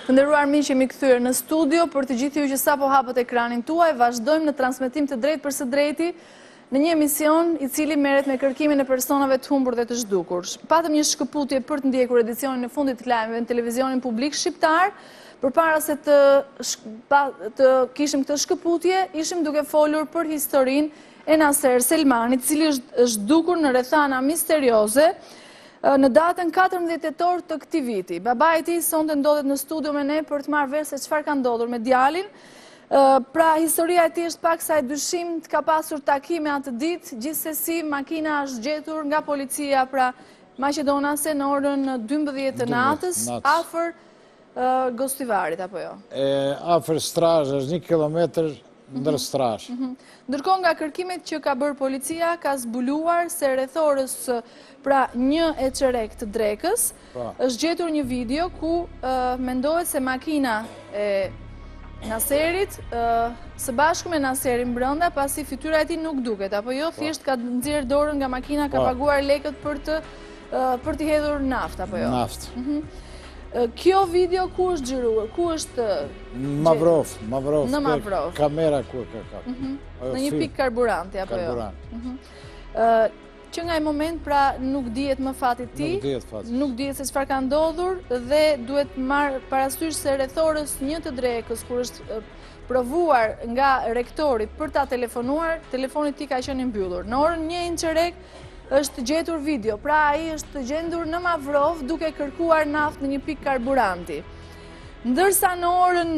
Të nderuar miq, jemi kthyer në studio për të gjithë ju që sapo hapët ekranin tuaj. Vazhdojmë në transmetim të drejtë për së drejti në një emision i cili merret me kërkimin e personave të humbur dhe të zhdukur. Patëm një shkëputje për të ndjekur edicionin e fundit të lajmeve në televizionin publik shqiptar. Përpara se të kishim këtë shkëputje, ishim duke folur për historinë e Naser Selmanit, i cili është zhdukur në rrethana misterioze në datën 14 tetor të këtij viti. Babai i tij sonte ndodhet në studio me ne për të marrë vesh se çfarë ka ndodhur me djalin. Pra, historia e tij është pak sa e dyshim të ka pasur takime atë ditë, gjithsesi makina është gjetur nga policia pra maqedonase në orën 12 të natës, afër Gostivarit, apo jo? Afër Strazh, është 1 kilometër ndër Strazh. Ndërkohë nga kërkimet që ka bërë policia, ka zbuluar se rreth orës pra 1:03 të drekës, është gjetur një video ku mendohet se makina e Naserit, së bashku me Naserin brenda, pasi fytyra e tij nuk duket, apo jo, thjesht ka nxjerr dorën nga makina, ka paguar lekët për të hedhur naftë, apo jo? Naftë. Kjo video ku është xhiruar? Ku është? Mavrov. Në Mavrov. Kamera ku e ka. Në një pikë karburanti, apo jo? Karburant. Që nga i moment pra nuk dihet më fati i tij, nuk dihet se çfarë ka ndodhur dhe duhet marr parasysh se rreth orës 1 të drekës, kur është provuar nga rektori për ta telefonuar, telefoni i tij ka qenë i mbyllur. Në orën 1:03 është gjetur video, pra ai është gjendur në Mavrov duke kërkuar naftë në një pikë karburanti. Ndërsa në orën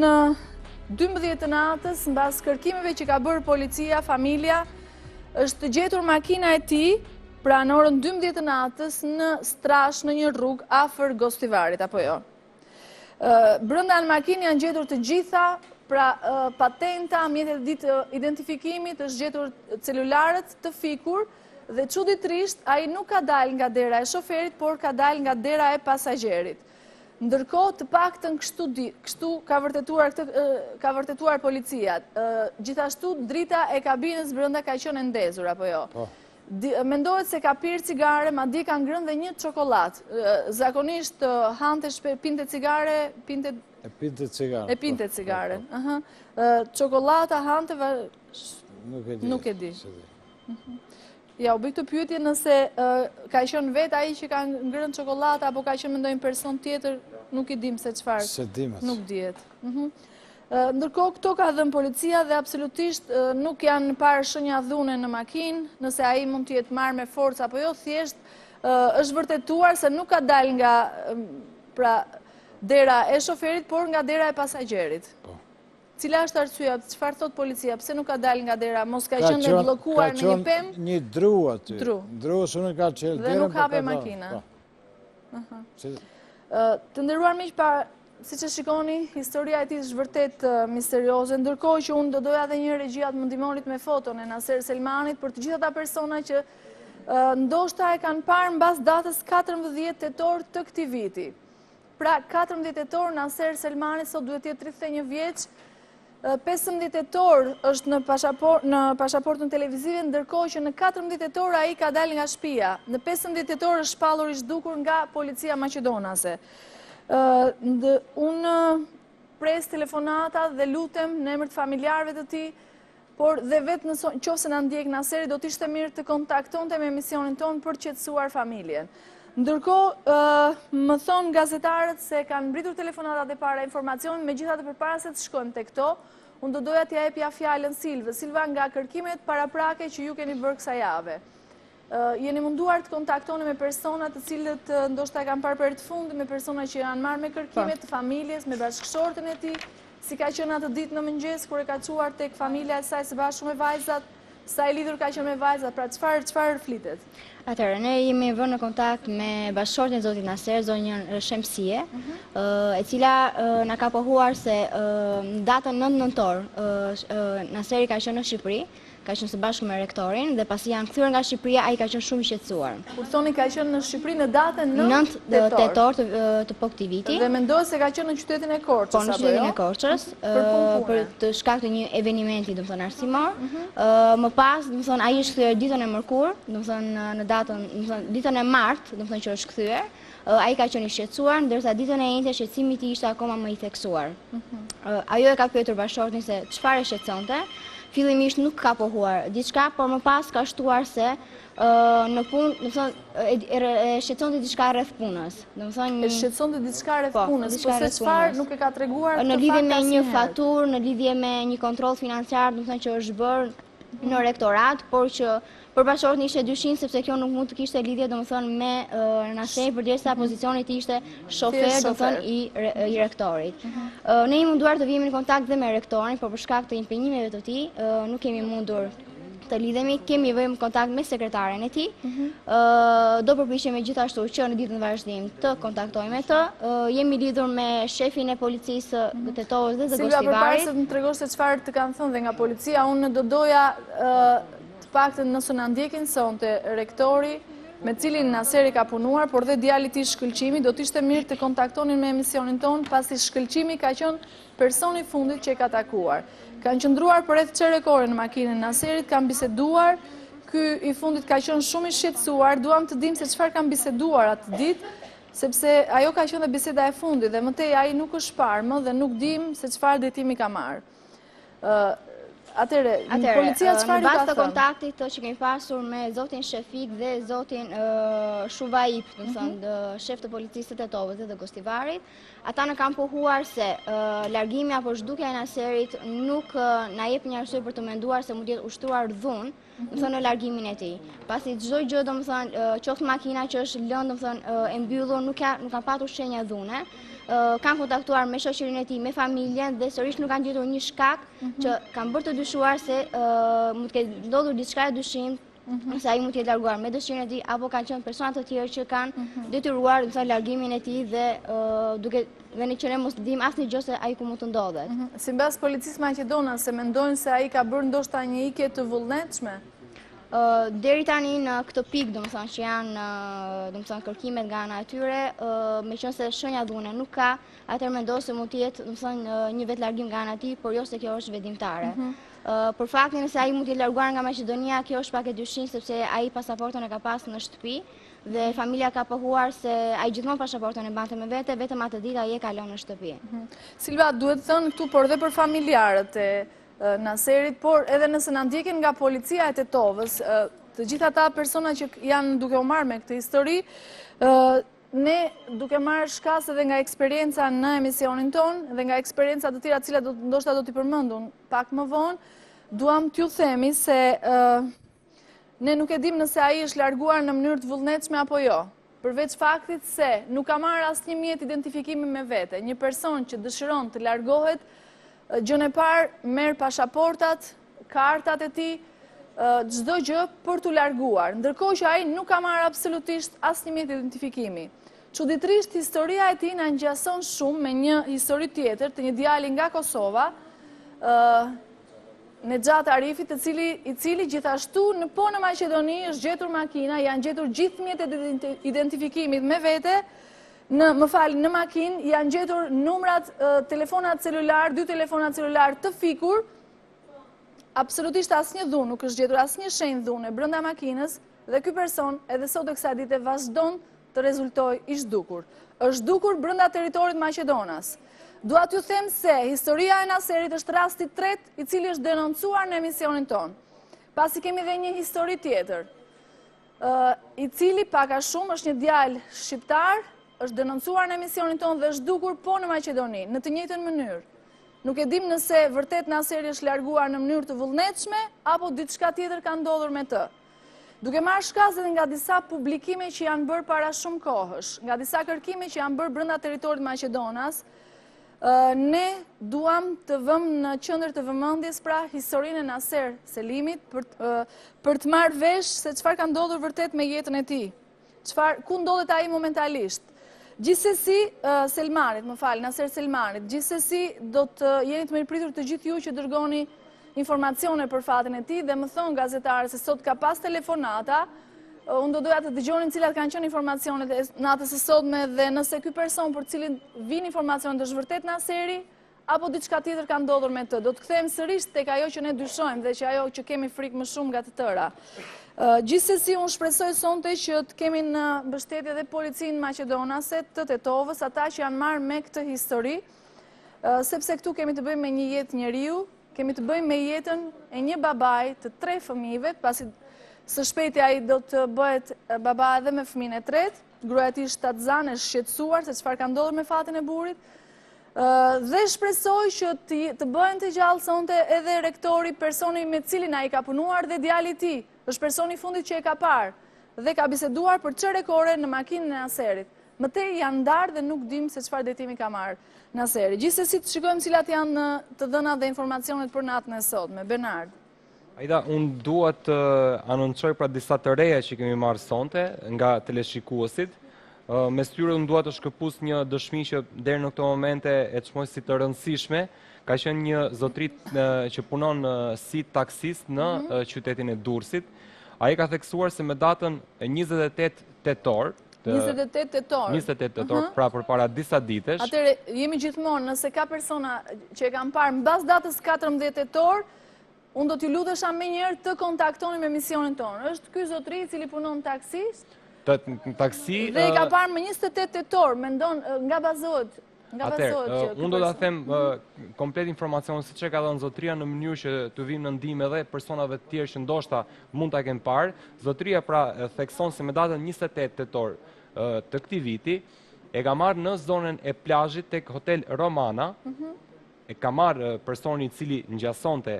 12 të natës, mbas kërkimeve që ka bërë policia, familja, është gjetur makina e tij, pra në orën 12 të natës në Strazh, në një rrugë afër Gostivarit, apo jo. Brenda në makinë janë gjetur të gjitha, pra patenta, mjetet ditë identifikimit, është gjetur celularët të fikur, dhe çuditërisht ai nuk ka dalë nga dera e shoferit, por ka dalë nga dera e pasagjerit. Ndërkohë, të paktën kështu ka vërtetuar policia. Gjithashtu drita e kabinës brenda ka qenë ndezur, apo jo? Mendohet se ka pirë cigare, madje ka ngrënë dhe një çokoladë. Zakonisht hante pinte cigare, E pinte cigare. Çokolada hante nuk e di. Ja, u bëj këtë pyetje nëse ka qenë vetë ai që ka ngrënë çokoladë apo ka qenë ndonjë person tjetër, nuk i dim se çfarë. Se dimet. Nuk dihet. Ndërkohë këto ka dhënë policia dhe absolutisht nuk janë parë shenja dhune në makinë, nëse ai mund të jetë marrë me forcë apo jo, thjesht është vërtetuar se nuk ka dalë nga pra dera e shoferit, por nga dera e pasagjerit. Cila është arsyeja? Çfarë thot policia? Pse nuk ka dalë nga dera? Mos ka qenë bllokuar në një pemë? Një dru aty. Dru unë ka çelë derën. Dhe nuk hape makina. Të nderuar miq, siç e shikoni, historia e tij është vërtet misterioze, ndërkohë që unë do doja edhe një regjia të më ndihmonit me foton e Naser Selmanit për të gjithë ata persona që ndoshta e kanë parë mbas datës 14 tetor të këtij viti. Pra 14 tetor Naser Selmani sot duhet të jetë 31 vjeç. 15 tetor është në pasaportën televizive, ndërkohë që në 14 tetor ai ka dalë nga shtëpia. Në 15 tetor është shpallur i zhdukur nga policia maqedonase. Unë pres telefonata dhe lutem në emër të familjarëve të tij, por dhe vetë nëse na ndjek Naseri, do të ishte mirë të kontaktonte me emisionin tonë për të qetësuar familjen. Ndërkohë, më thonë gazetarët se kanë mbritur telefonatat e para informacionin, megjithatë përpara se të shkojmë tek këto, unë do doja t'ja jepja fjalën Silva nga kërkimet paraprake që ju keni bërë kësaj jave. Jeni munduar të kontaktoni me persona të cilët ndoshta kanë parë për të fundit, me persona që janë marrë me kërkimet të familjes, me bashkëshortën e tij, si ka qenë atë ditë në mëngjes kur e ka çuar tek familja e saj së bashku me vajzat, sa i lidhur ka qenë me vajzat, pra çfarë flitet? Atëherë, ne jemi vënë në kontakt me bashkëshorten e zotit Naser, zonjën Shemsie, e cila na ka pohuar se në datën 9 nëntor Naseri ka qenë në Shqipëri, ka qenë së bashku me rektorin dhe pasi janë kthyer nga Shqipëria, ai ka qenë shumë i shqetësuar. Kur thoni ka qenë në Shqipëri në datën 9 tetor të po këtij viti. Dhe mendoj se ka qenë në qytetin e Korçës. Po, në qytetin e Korçës, për të shkak të një eventi, domethënë arsimor. Më pas, domethënë ai është kthyer ditën e mërkurë, domethënë në datën, domethënë ditën e martë, domethënë që është kthyer. Ai ka qenë i shqetësuar, ndërsa ditën e njëjtë shqetësimi i tij ishte akoma më i theksuar. Ajo e ka pyetur bashkëshortin se çfarë e shqetësonte. Fillimisht nuk ka pohuar diçka, por më pas ka shtuar se në punë, domethënë e shqetësonte diçka rreth punës. Domethënë e shqetësonte diçka rreth punës, po se çfarë nuk e ka treguar në lidhje me një faturë, në lidhje me një kontroll financiar, domethënë që është bërë në rektorat, por që për bashkëshortin ishte dyshim sepse kjo nuk mund të kishte lidhje domethënë me Naseri përderisa pozicioni i tij ishte shofer domethënë i rektorit. Ne jemi munduar të vijemi në kontakt dhe me rektorin, por për shkak të impenjimeve të tij nuk kemi mundur të lidhemi, kemi vënë kontakt me sekretaren e tij. Do përpiqemi gjithashtu që në ditën e vazhdim të kontaktojmë të. Jemi lidhur me shefin e policisë të Tetovës dhe të Gostivarit. Silvia, përpara se të më tregosh se çfarë të kanë thënë dhe nga policia, unë do doja të paktën nëse na ndjekin sonte rektori me cilin Naseri ka punuar, por dhe djalit i Shkëlqimi, do t'ishte mirë të kontaktonin me emisionin ton, pasi Shkëlqimi ka qenë personi fundit që ka takuar. Kanë qëndruar për rreth çerekore në makinën e Naserit, kanë biseduar, ky i fundit ka qenë shumë i shqetësuar, duam të dim se çfarë kanë biseduar atë ditë, sepse ajo ka qenë dhe biseda e fundit dhe mëtej ai nuk është parë më dhe nuk dim se çfarë drejtimi ka marrë. Atëre, policia çfarë në bazë të kontaktit që kemi pasur me zotin Shefik dhe zotin Shuvaip, domethënë shef të policisë të Tetovës dhe të Gostivarit, ata në kanë pohuar se largimi apo zhdukja e Naserit nuk na jep një arsye për të menduar se mund të jetë ushtruar dhunë, domethënë në largimin e tij. Pasi çdo gjë, domethënë qoftë makina që është lënë, domethënë e mbyllur, nuk ka patur shenja dhune. Kanë kontaktuar me shoqërinë e tij, me familjen dhe sërish nuk kanë gjetur një shkak që kanë bërë të dyshuar se mund të ketë ndodhur diçka e dyshim, se ai mund të jetë larguar me dëshirën e tij apo kanë qenë persona të tjerë që kanë detyruar domethënë largimin e tij dhe duke vënë që ne mos dim asnjë gjë se ai ku mund të ndodhet. Sipas policisë maqedonase mendojnë se ai ka bërë ndoshta një ikje të vullnetshme. Deri tani në këtë pikë, domethënë që janë domethënë kërkimet nga ana e tyre, meqense shenja dhune nuk ka, atëherë mendoj se mund të jetë domethënë një vetë largim nga ana e tij, por jo se kjo është vendimtare. Për faktin se ai mund të jetë larguar nga Maqedonia, kjo është pak e dyshim sepse ai pasaportën e ka pasur në shtëpi dhe familja ka pohuar se ai gjithmonë pasaportën e mbante me vete, vetëm atë ditë ai e ka lënë në shtëpi. Silva, duhet thënë këtu por dhe për familjarët e Naserit, por edhe nëse na ndjekin nga policia e Tetovës, të gjitha ata persona që janë duke u marrë me këtë histori, ne duke marrë shkas edhe nga eksperienca në emisionin ton dhe nga eksperienca të tjera cilat ndoshta do t'i përmendun pak më vonë, duam t'ju themi se ne nuk e dim nëse ai është larguar në mënyrë të vullnetshme apo jo. Përveç faktit se nuk ka marrë asnjë mjet identifikimi me vete. Një person që dëshiron të largohet, gjën e parë merr pasaportat, kartat e tij, çdo gjë për t'u larguar, ndërkohë që ai nuk ka marrë absolutisht asnjë mjet identifikimi. Çuditërisht historia e tij na ngjason shumë me një histori tjetër të një djali nga Kosova, Nexhat Arifit, i cili gjithashtu në Maqedoni është gjetur makina, janë gjetur gjithë mjetet e identifikimit me vete. Në makinë janë gjetur numrat telefonat celular, 2 telefonat celular të fikur, absolutisht asnjë dhunë, nuk është gjetur asnjë shenjë dhune brenda makinës dhe ky person edhe sot e kësaj dite vazhdon të rezultojë i zhdukur. Është zhdukur brenda territorit Maqedonas. Dua t'ju them se historia e Naserit është rasti i tretë i cili është denoncuar në emisionin ton. Pasi kemi dhe një histori tjetër, i cili pak a shumë është një djalë shqiptar, është denoncuar në emisionin tonë dhe është zhdukur në Maqedoni, në të njëjtën mënyrë. Nuk e dim nëse vërtet Naseri është larguar në mënyrë të vullnetshme, apo diçka tjetër ka ndodhur me të. Duke marrë shkas edhe nga disa publikime që janë bërë para shumë kohësh, nga disa kërkime që janë bërë brenda territorit Maqedonas, ne duam të vëmë në qendër të vëmendjes pra historinë e Naser Selimit për të marrë vesh se çfarë ka ndodhur vërtet me jetën e tij. Ku ndodhet ai momentalisht. Gjithsesi, Naser Selmanit, gjithsesi do të jeni të mirëpritur të gjithë ju që dërgoni informacione për fatin e tij dhe më thon gazetarët se sot ka pas telefonata. Unë do doja të dëgjonin cilat kanë qenë informacionet e natës së sotme dhe nëse ky person për cilin vijnë informacionet është vërtet Naseri apo diçka tjetër ka ndodhur me të. Do të kthehemi sërish tek ajo që ne dyshojmë dhe që ajo që kemi frikë më shumë nga të tëra. Gjithsesi unë shpresoj sonte që të kemi në mbështetje dhe policinë maqedonase të Tetovës, ata që janë marrë me këtë histori, sepse këtu kemi të bëjmë me një jetë njeriu, kemi të bëjmë me jetën e një babai të 3 fëmijëve, pasi së shpejti ai do të bëhet baba edhe me fëmijën e tretë, gruaja e tij shtatzane, shqetësuar se çfarë ka ndodhur me fatin e burrit. Dhe shpresoj që të bëhen të gjallë sonte edhe rektori, personi me cilin ai ka punuar dhe djali i tij, është personi i fundit që e ka parë dhe ka biseduar për çerekore në makinën e Naserit. Më tej janë ndarë dhe nuk dim se çfarë detimi ka marrë Naseri. Gjithsesi të shikojmë cilat janë të dhënat dhe informacionet për natën e sotme. Bernard. Aida, unë duhet të anoncoj pra disa të reja që kemi marrë sonte nga teleshikuesit. Me styre unë duhet të shkëpus një dëshmi që deri në këto momente e çmoj si të rëndësishme. Ka qenë një zotrit që punon si taksist në qytetin e Durrësit. Ai ka theksuar se me datën 28 tetor, 28 tetor, pra përpara disa ditësh. Atëre, jemi gjithmonë, nëse ka persona që e kanë parë mbas datës 14 tetor, unë do t'ju lutesha me njerë të kontaktoni me misionin tonë. Është ky zotri i cili punon taksist? Taksi... Dhe i ka parë më 28 tetor, mendon nga bazohet. Atëherë, unë do t'a them komplet informacion si që ka dhënë zotria në mënyrë që të vim në ndihmë edhe personave të tjerë që ndoshta mund t'a kenë parë. Zotria pra thekson se me datën 28 tetor të këtij viti e ka marrë në zonën e plazhit tek Hotel Romana. E ka marrë personi i cili ngjasonte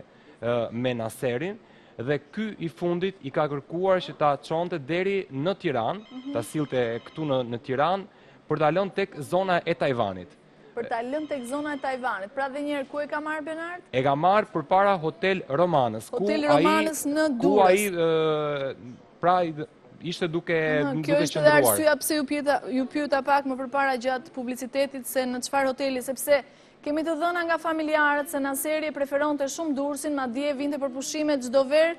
me Naserin dhe ky i fundit i ka kërkuar që ta çonte deri në Tiranë, ta sillte këtu në Tiranë për ta lënë tek zona e Tajvanit. Për ta lënë tek zona e Tajvanit. Pra dhe njëherë ku e ka marrë Bernard? E ka marrë përpara Hotel Romanës. Hotel Romanës në Durrës. Ku ai pra ishte duke qëndruar. Kjo është edhe arsyeja pse ju pyeta pak më përpara gjatë publicitetit se në çfarë hoteli, sepse kemi të dhëna nga familjarët se Naseri e preferonte shumë Durrësin, madje vinte për pushime çdo verë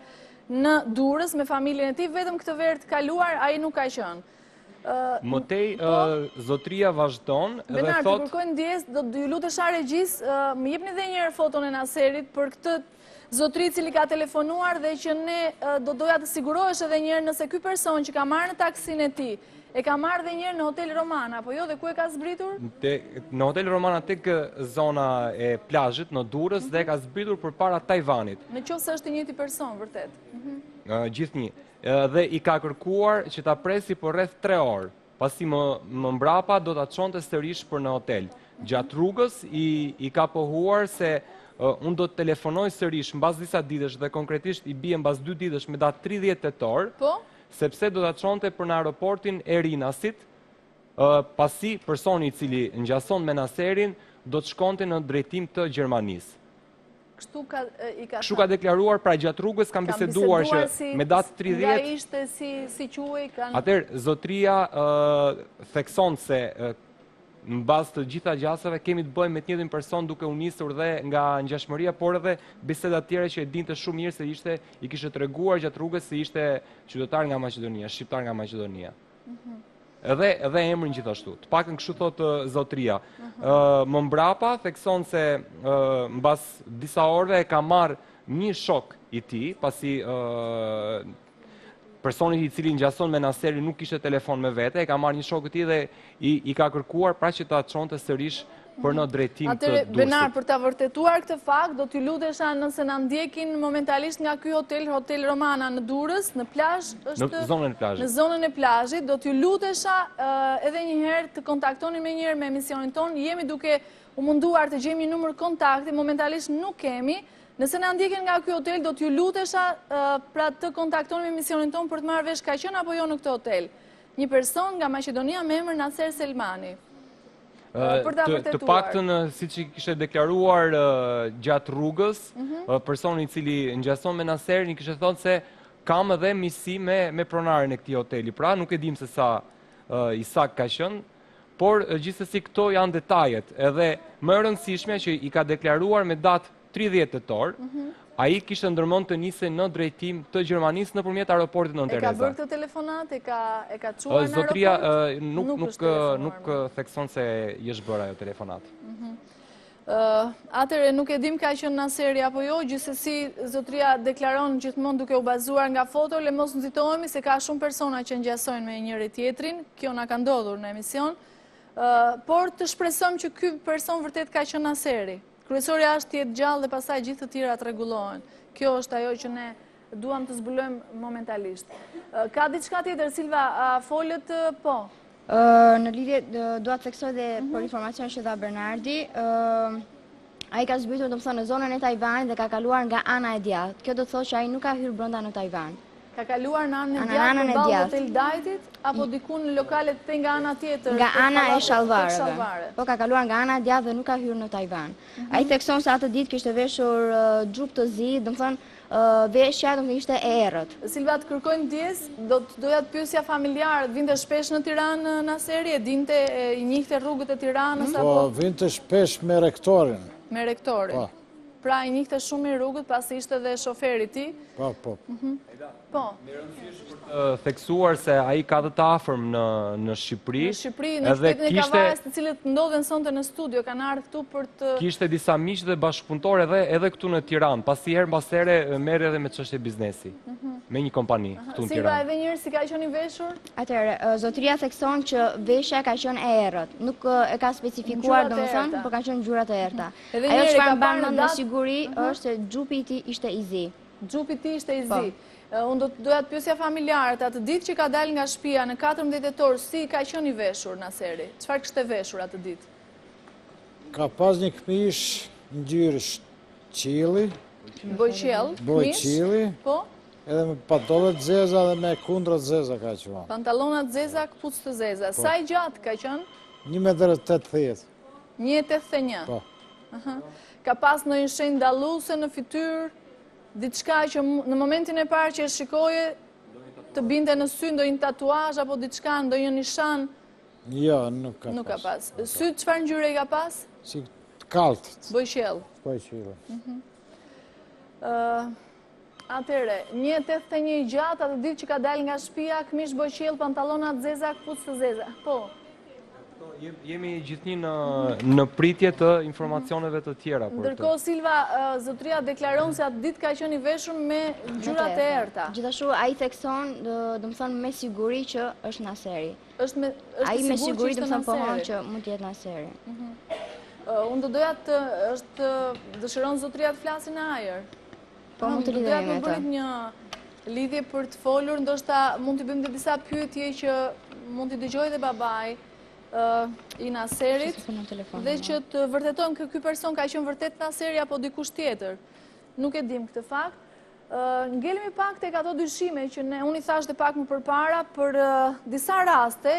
në Durrës me familjen e tij, vetëm këtë verë të kaluar ai nuk ka qenë. Mëtej, zotria vazhdon dhe thot... Benar, të kërkojnë ndjes, do ju lutesha regjis, më jepni dhe njërë foton e Naserit për këtë zotri cili ka telefonuar dhe që ne do doja të sigurohesh edhe njërë nëse ky person që ka marrë në taksin e ti, e ka marrë dhe njërë në Hotel Romana, apo jo, dhe ku e ka zbritur? Në Hotel Romana tek zona e plazhit në Durrës dhe ka zbritur përpara Tajvanit. Në qoftë se është i njëjti person, vërtet. Gjithnjë. Dhe i ka kërkuar që ta presi për rreth 3 orë, pasi më mbrapa do ta çonte sërish për në hotel. Gjatë rrugës i ka pohuar se unë do të telefonoj sërish mbas disa ditësh dhe konkretisht i bie mbas 2 ditësh me datë 30 tetor. Po? Sepse do ta çonte për në aeroportin e Rinasit, pasi personi i cili ngjason me Naserin do të shkonte në drejtim të Gjermanisë. Kështu ka deklaruar, pra gjatë rrugës kam biseduar që me datë 30... Nga ishte si quaj... Atëherë, zotria thekson se në bazë të gjitha gjasave kemi të bëjmë me të njëjtin person duke u nisur dhe nga ngjashmëria, por edhe biseda tjera që e dinte shumë mirë se i kishte treguar gjatë rrugës se ishte qytetar nga Maqedonia, shqiptar nga Maqedonia. Edhe emrin gjithashtu. Të pakën kështu thotë zotria. Më mbrapa thekson se mbas disa orëve e ka marrë një shok i tij, pasi personi i cili ngjason me Naserin nuk kishte telefon me vete, e ka marrë një shok i tij dhe i ka kërkuar pra që ta çonte sërish për në drejtim të Durrësit. Benar, për ta vërtetuar këtë fakt, do t'ju lutesha nëse na ndjekin momentalisht nga ky Hotel Romana në Durrës, në plazh, në zonën e plazhit. Në zonën e plazhit, do t'ju lutesha edhe një herë të kontaktoni me njëherë me emisionin ton. Jemi duke u munduar të gjejmë një numër kontakti, momentalisht nuk kemi. Nëse na ndjekin nga ky hotel, do t'ju lutesha pra të kontaktoni me emisionin ton për të marrë vesh ka qenë apo jo në këtë hotel. Një person nga Maqedonia me emër Naser Selmani. Të paktën, siç i kishte deklaruar gjatë rrugës, personi i cili ngjason me Naserin i kishte thënë se kam edhe miqësi me pronaren e këtij hoteli. Pra nuk e dim se sa i sakt ka qenë, por gjithsesi këto janë detajet. Edhe më e rëndësishme që i ka deklaruar me datë 30 tetor, ai kishte ndërmend të nisej në drejtim të Gjermanisë nëpërmjet aeroportit në Tereza. E ka bërë këtë telefonat, e ka çuar në Zotria aeroport? nuk thekson se i është bërë ajo telefonat. Atëre nuk e dim ka qenë Naseri apo jo, gjithsesi zotria deklaron gjithmonë duke u bazuar nga foto, le mos nxitohemi se ka shumë persona që ngjasojnë me njëri tjetrin, kjo na ka ndodhur në emision, por të shpresojmë që ky person vërtet ka qenë Naseri. Kryesori është jetë gjallë dhe pastaj gjithë të tjera të rregullohen. Kjo është ajo që ne duam të zbulojmë momentalisht. Ka diçka tjetër, Silva, folët po? Në lidhje, dua të theksoj dhe për informacion që dha Bernardi, ai ka zbritur në zonën e Tajvanit dhe ka kaluar nga ana e djathtë. Kjo do të thotë që ai nuk ka hyrë brenda në Tajvan. Ka kaluar në anën e djathtë përballë Hotel Dajtit apo diku në lokalet të nga ana tjetër? Nga ana e Shallvareve. Po ka kaluar nga ana e djathtë dhe nuk ka hyrë në Tajvan. Ai thekson se atë ditë kishte veshur xhup të zi, veshja ishte e errët. Silva, të kërkojnë ndjes, doja të pyesja familjarët, vinte shpesh në Tiranë Naseri, e dinte, i njihte rrugët e Tiranës apo? Po, vinte shpesh me rektorin. Me rektorin. Pra i njihte shumë i rrugët, pasi ishte dhe shoferi ti? Po. Po. Theksuar se ai ka të afërm në Shqipëri. Në Shqipëri, në shtetin e Kavares, të cilët ndodhen sonte në studio, kanë ardhur këtu për të... Kishte disa miq dhe bashkëpunëtor edhe këtu në Tiranë, pasi herë mbas here merr edhe me çështje biznesi, me një kompani këtu në Tiranë. Silva, edhe njërë si ka qenë i veshur? Atëherë, zotria thekson që veshja ka qenë e errët, nuk e ka specifikuar domethënë, por ka qenë ngjyrat e errta. Ajo çfarë mban mend me siguri është se xhupi i tij ishte i zi. Xhupi i tij ishte i zi. Unë doja të pyesja familjarët, atë ditë që ka dalë nga shtëpia në 14 tetor, si ka qenë i veshur Naseri? Çfarë kishte veshur atë ditë? Ka pas një këmish ngjyrë qielli. Bojqielli. Po? Edhe me pantallona të zeza dhe me kundra të zeza ka qenë. Pantallona të zeza, këpucë të zeza. Sa i gjatë ka qenë? 1,80 m. 1,81 m. Po. Ka pas në një shenjë dalluese në fytyrë, diçka që në momentin e parë që e shikoje të binte në sy, ndonjë tatuazh apo diçka, ndonjë nishan? Jo, nuk ka pas. Nuk ka pas. Sy çfarë ngjyre i ka pas? Si të kaltët. Bojqiell. Bojqiell. Atëre, 1,81 m i gjatë, atë ditë që ka dalë nga shtëpia, këmish bojqiell, pantallona të zeza, këpucë të zeza. Po. Jemi gjithnjë në pritje të informacioneve të tjera. Ndërkohë, Silva, zotria deklaron se atë ditë ka qenë i veshur me ngjyrat e errta. Gjithashtu, ai thekson, domethënë me siguri që është Naseri. Ai me siguri domethënë pohon që mund të jetë Naseri. Unë do doja dëshiron zotria të flasë në ajër. Po, mund të lidhemi me të. Do doja të bëjmë një lidhje për të folur, ndoshta mund të bëjmë dhe disa pyetje që mund t'i dëgjojë dhe babai i Naserit, dhe që të vërtetojmë që ky person ka qenë vërtet Naseri apo dikush tjetër. Nuk e dim këtë fakt. Ngelemi pak tek ato dyshime që unë i thash dhe pak më përpara për disa raste,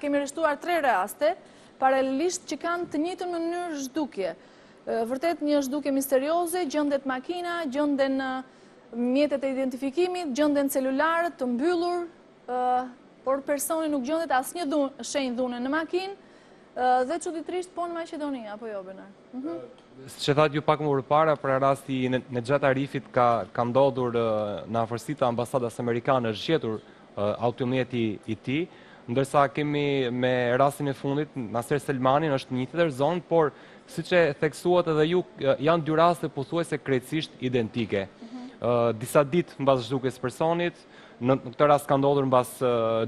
kemi rreshtuar 3 raste, paralelisht që kanë të njëjtën mënyrë zhdukje. Vërtet një zhdukje misterioze, gjendet makina, gjenden mjetet e identifikimit, gjenden celularët të mbyllur, por personi nuk gjendet asnjë shenjë dhune në makinë, dhe çuditërisht po në Maqedoni, apo jo, Benar? Që thatë ju pak më përpara, për rasti Nexhat Arifit ka ndodhur në afërsitë të ambasadës amerikane, është gjetur automjeti i tij, ndërsa kemi me rastin e fundit, Naser Selmanin është një tjetër zonë, por siç e theksuat edhe ju, janë 2 raste pothuajse krejtësisht identike. Disa ditë mbas zhdukjes personit, në këtë rast ka ndodhur mbas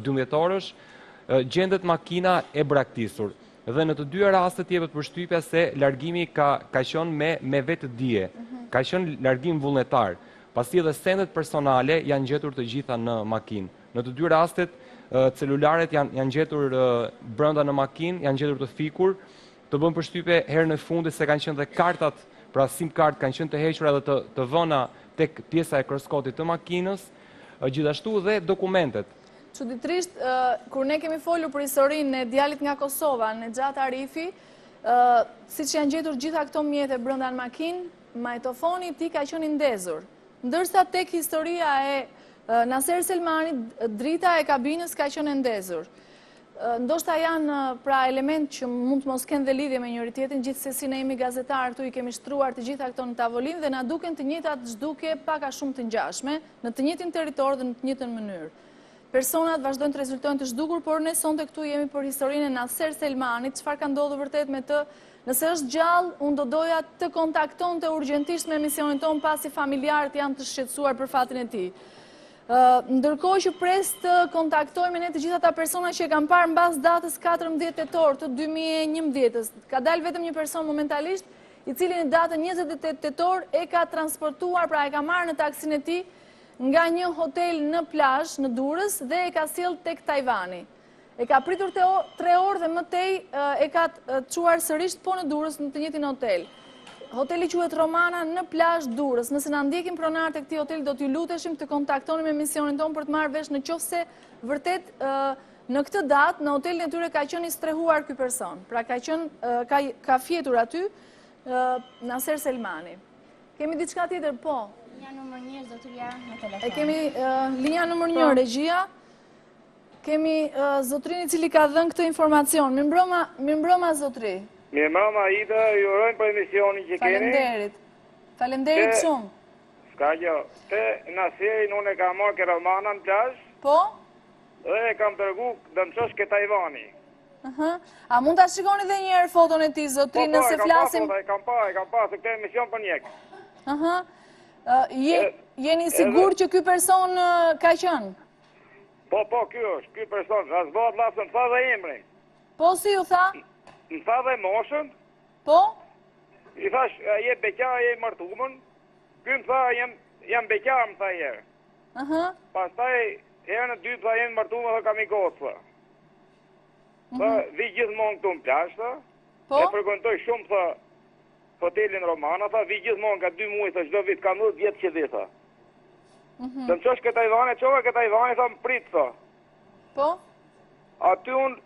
12 orësh, gjendet makina e braktisur. Dhe në të 2 rastet jepet përshtypja se largimi ka qenë me vetë dije, ka qenë largim vullnetar, pasi edhe sendet personale janë gjetur të gjitha në makinë. Në të 2 rastet, celularet janë gjetur brenda në makinë, janë gjetur të fikur, të bën përshtypje herë në fundit se kanë qenë dhe kartat, pra SIM card kanë qenë të hequra dhe të vëna tek pjesa e kroskotit të makinës, gjithashtu dhe dokumentet. Çuditërisht, kur ne kemi folur për historinë e djalit nga Kosova, Nexhat Arifi, siç janë gjetur gjitha këto mjete brenda në makinë, majtofoni i tij ka qenë i ndezur. Ndërsa tek historia e Naser Selmanit, drita e kabinës ka qenë e ndezur. ndoshta janë pra element që mund të mos kenë dhe lidhje me njëri tjetrin, gjithsesi ne jemi gazetarë këtu, i kemi shtruar të gjitha këto në tavolinë dhe na duken të njëjtat zhdukje pak a shumë të ngjashme, në të njëjtin territor dhe në të njëjtën mënyrë. Personat vazhdojnë të rezultojnë të zhdukur, por ne sonte këtu jemi për historinë e Naser Selmanit, çfarë ka ndodhur vërtet me të. Nëse është gjallë, unë do doja të kontaktonte urgjentisht me emisionin tonë pasi familjarët janë të shqetësuar për fatin e tij. Ndërkohë që pres të kontaktojme ne të gjitha ata persona që e kanë parë mbas datës 14 tetor të 2011. Ka dalë vetëm një person momentalisht, i cili në datën 28 tetor e ka transportuar, pra e ka marrë në taksin e tij nga një hotel në plazh në Durrës dhe e ka sjellë tek Tajvani. E ka pritur 3 orë dhe më tej e ka çuar sërish po në Durrës në të njëjtin hotel. Hoteli quhet Romana në plazh Durrës. Nëse na ndjekin pronarët e këtij hoteli do t'ju luteshim të kontaktoni me emisionin tonë për të marrë vesh nëse vërtet në këtë datë në hotelin e tyre ka qenë i strehuar ky person. Pra ka fjetur aty Naser Selmani. Kemi diçka tjetër? Po. Linja numër 1 zotëria në telefon. E kemi linja numër 1 regjia. Kemi zotrin i cili ka dhënë këtë informacion. Mirëmbrëma zotri. Mirëmbrëma Ida, ju urojmë për emisionin që keni. Faleminderit. Faleminderit shumë. S'ka gjë. Te Naserin unë e kam marrë ke Romana në plazh. Po? Dhe e kam dërgu dëmçosh ke Tajvani. A mund ta shikoni edhe një herë foton e tij zotri nëse flasim? Po, e kam pa, se këtë emision për njek. Jeni sigurt që ky person ka qenë? Po, ky është, ky person, rasbat lasën, tha dhe emrin. Po, si ju tha? Më tha dhe moshën. Po? I thash, je beqar, je martumën. Ky më tha, jam beqar, më tha herë. Pastaj, herë në dytë, tha, jem martumën dhe kam i gocë. Vi gjithmonë këtu në plazh, tha. E frekuentoj shumë, tha, hotelin Romana, tha, vi gjithmonë nga 2 muaj, tha, çdo vit, ka 10 vjetë që di, tha. Të më qosh ke Tajvani, qova ke Tajvani, tha, më prit, tha. Po? Aty unë,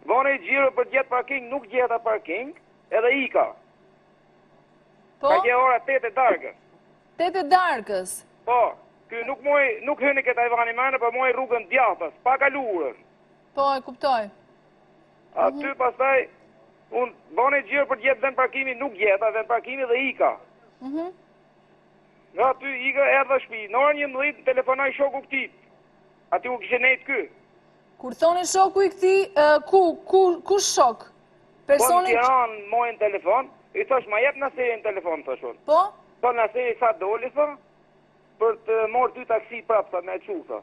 vone i gjiro për gjetë parking, nuk gjeta parking, edhe ika. Po? Ka gje ora 8 e darkës. 8 e darkës? Po, ky nuk hyni ke Tajvani mene, për moj rrugën djatës, pa kalurën. Po, e kuptoj. Aty pastaj, unë vone i gjiro për gjetë vend parkimi, nuk gjeta, vend parkimi dhe ika. Nga aty ika erdha shpi, në orën 11 telefonaj shoku këtit. Aty u kishe nejtë ky. Kur thoni shoku i këtij, ku shok? Personi që janë mojnë telefon, i thash ma jep Naserin telefon, thashun. Po? Po Naseri sa doli, tha, për të morë 2 taksi prapë, tha, me e qu, tha.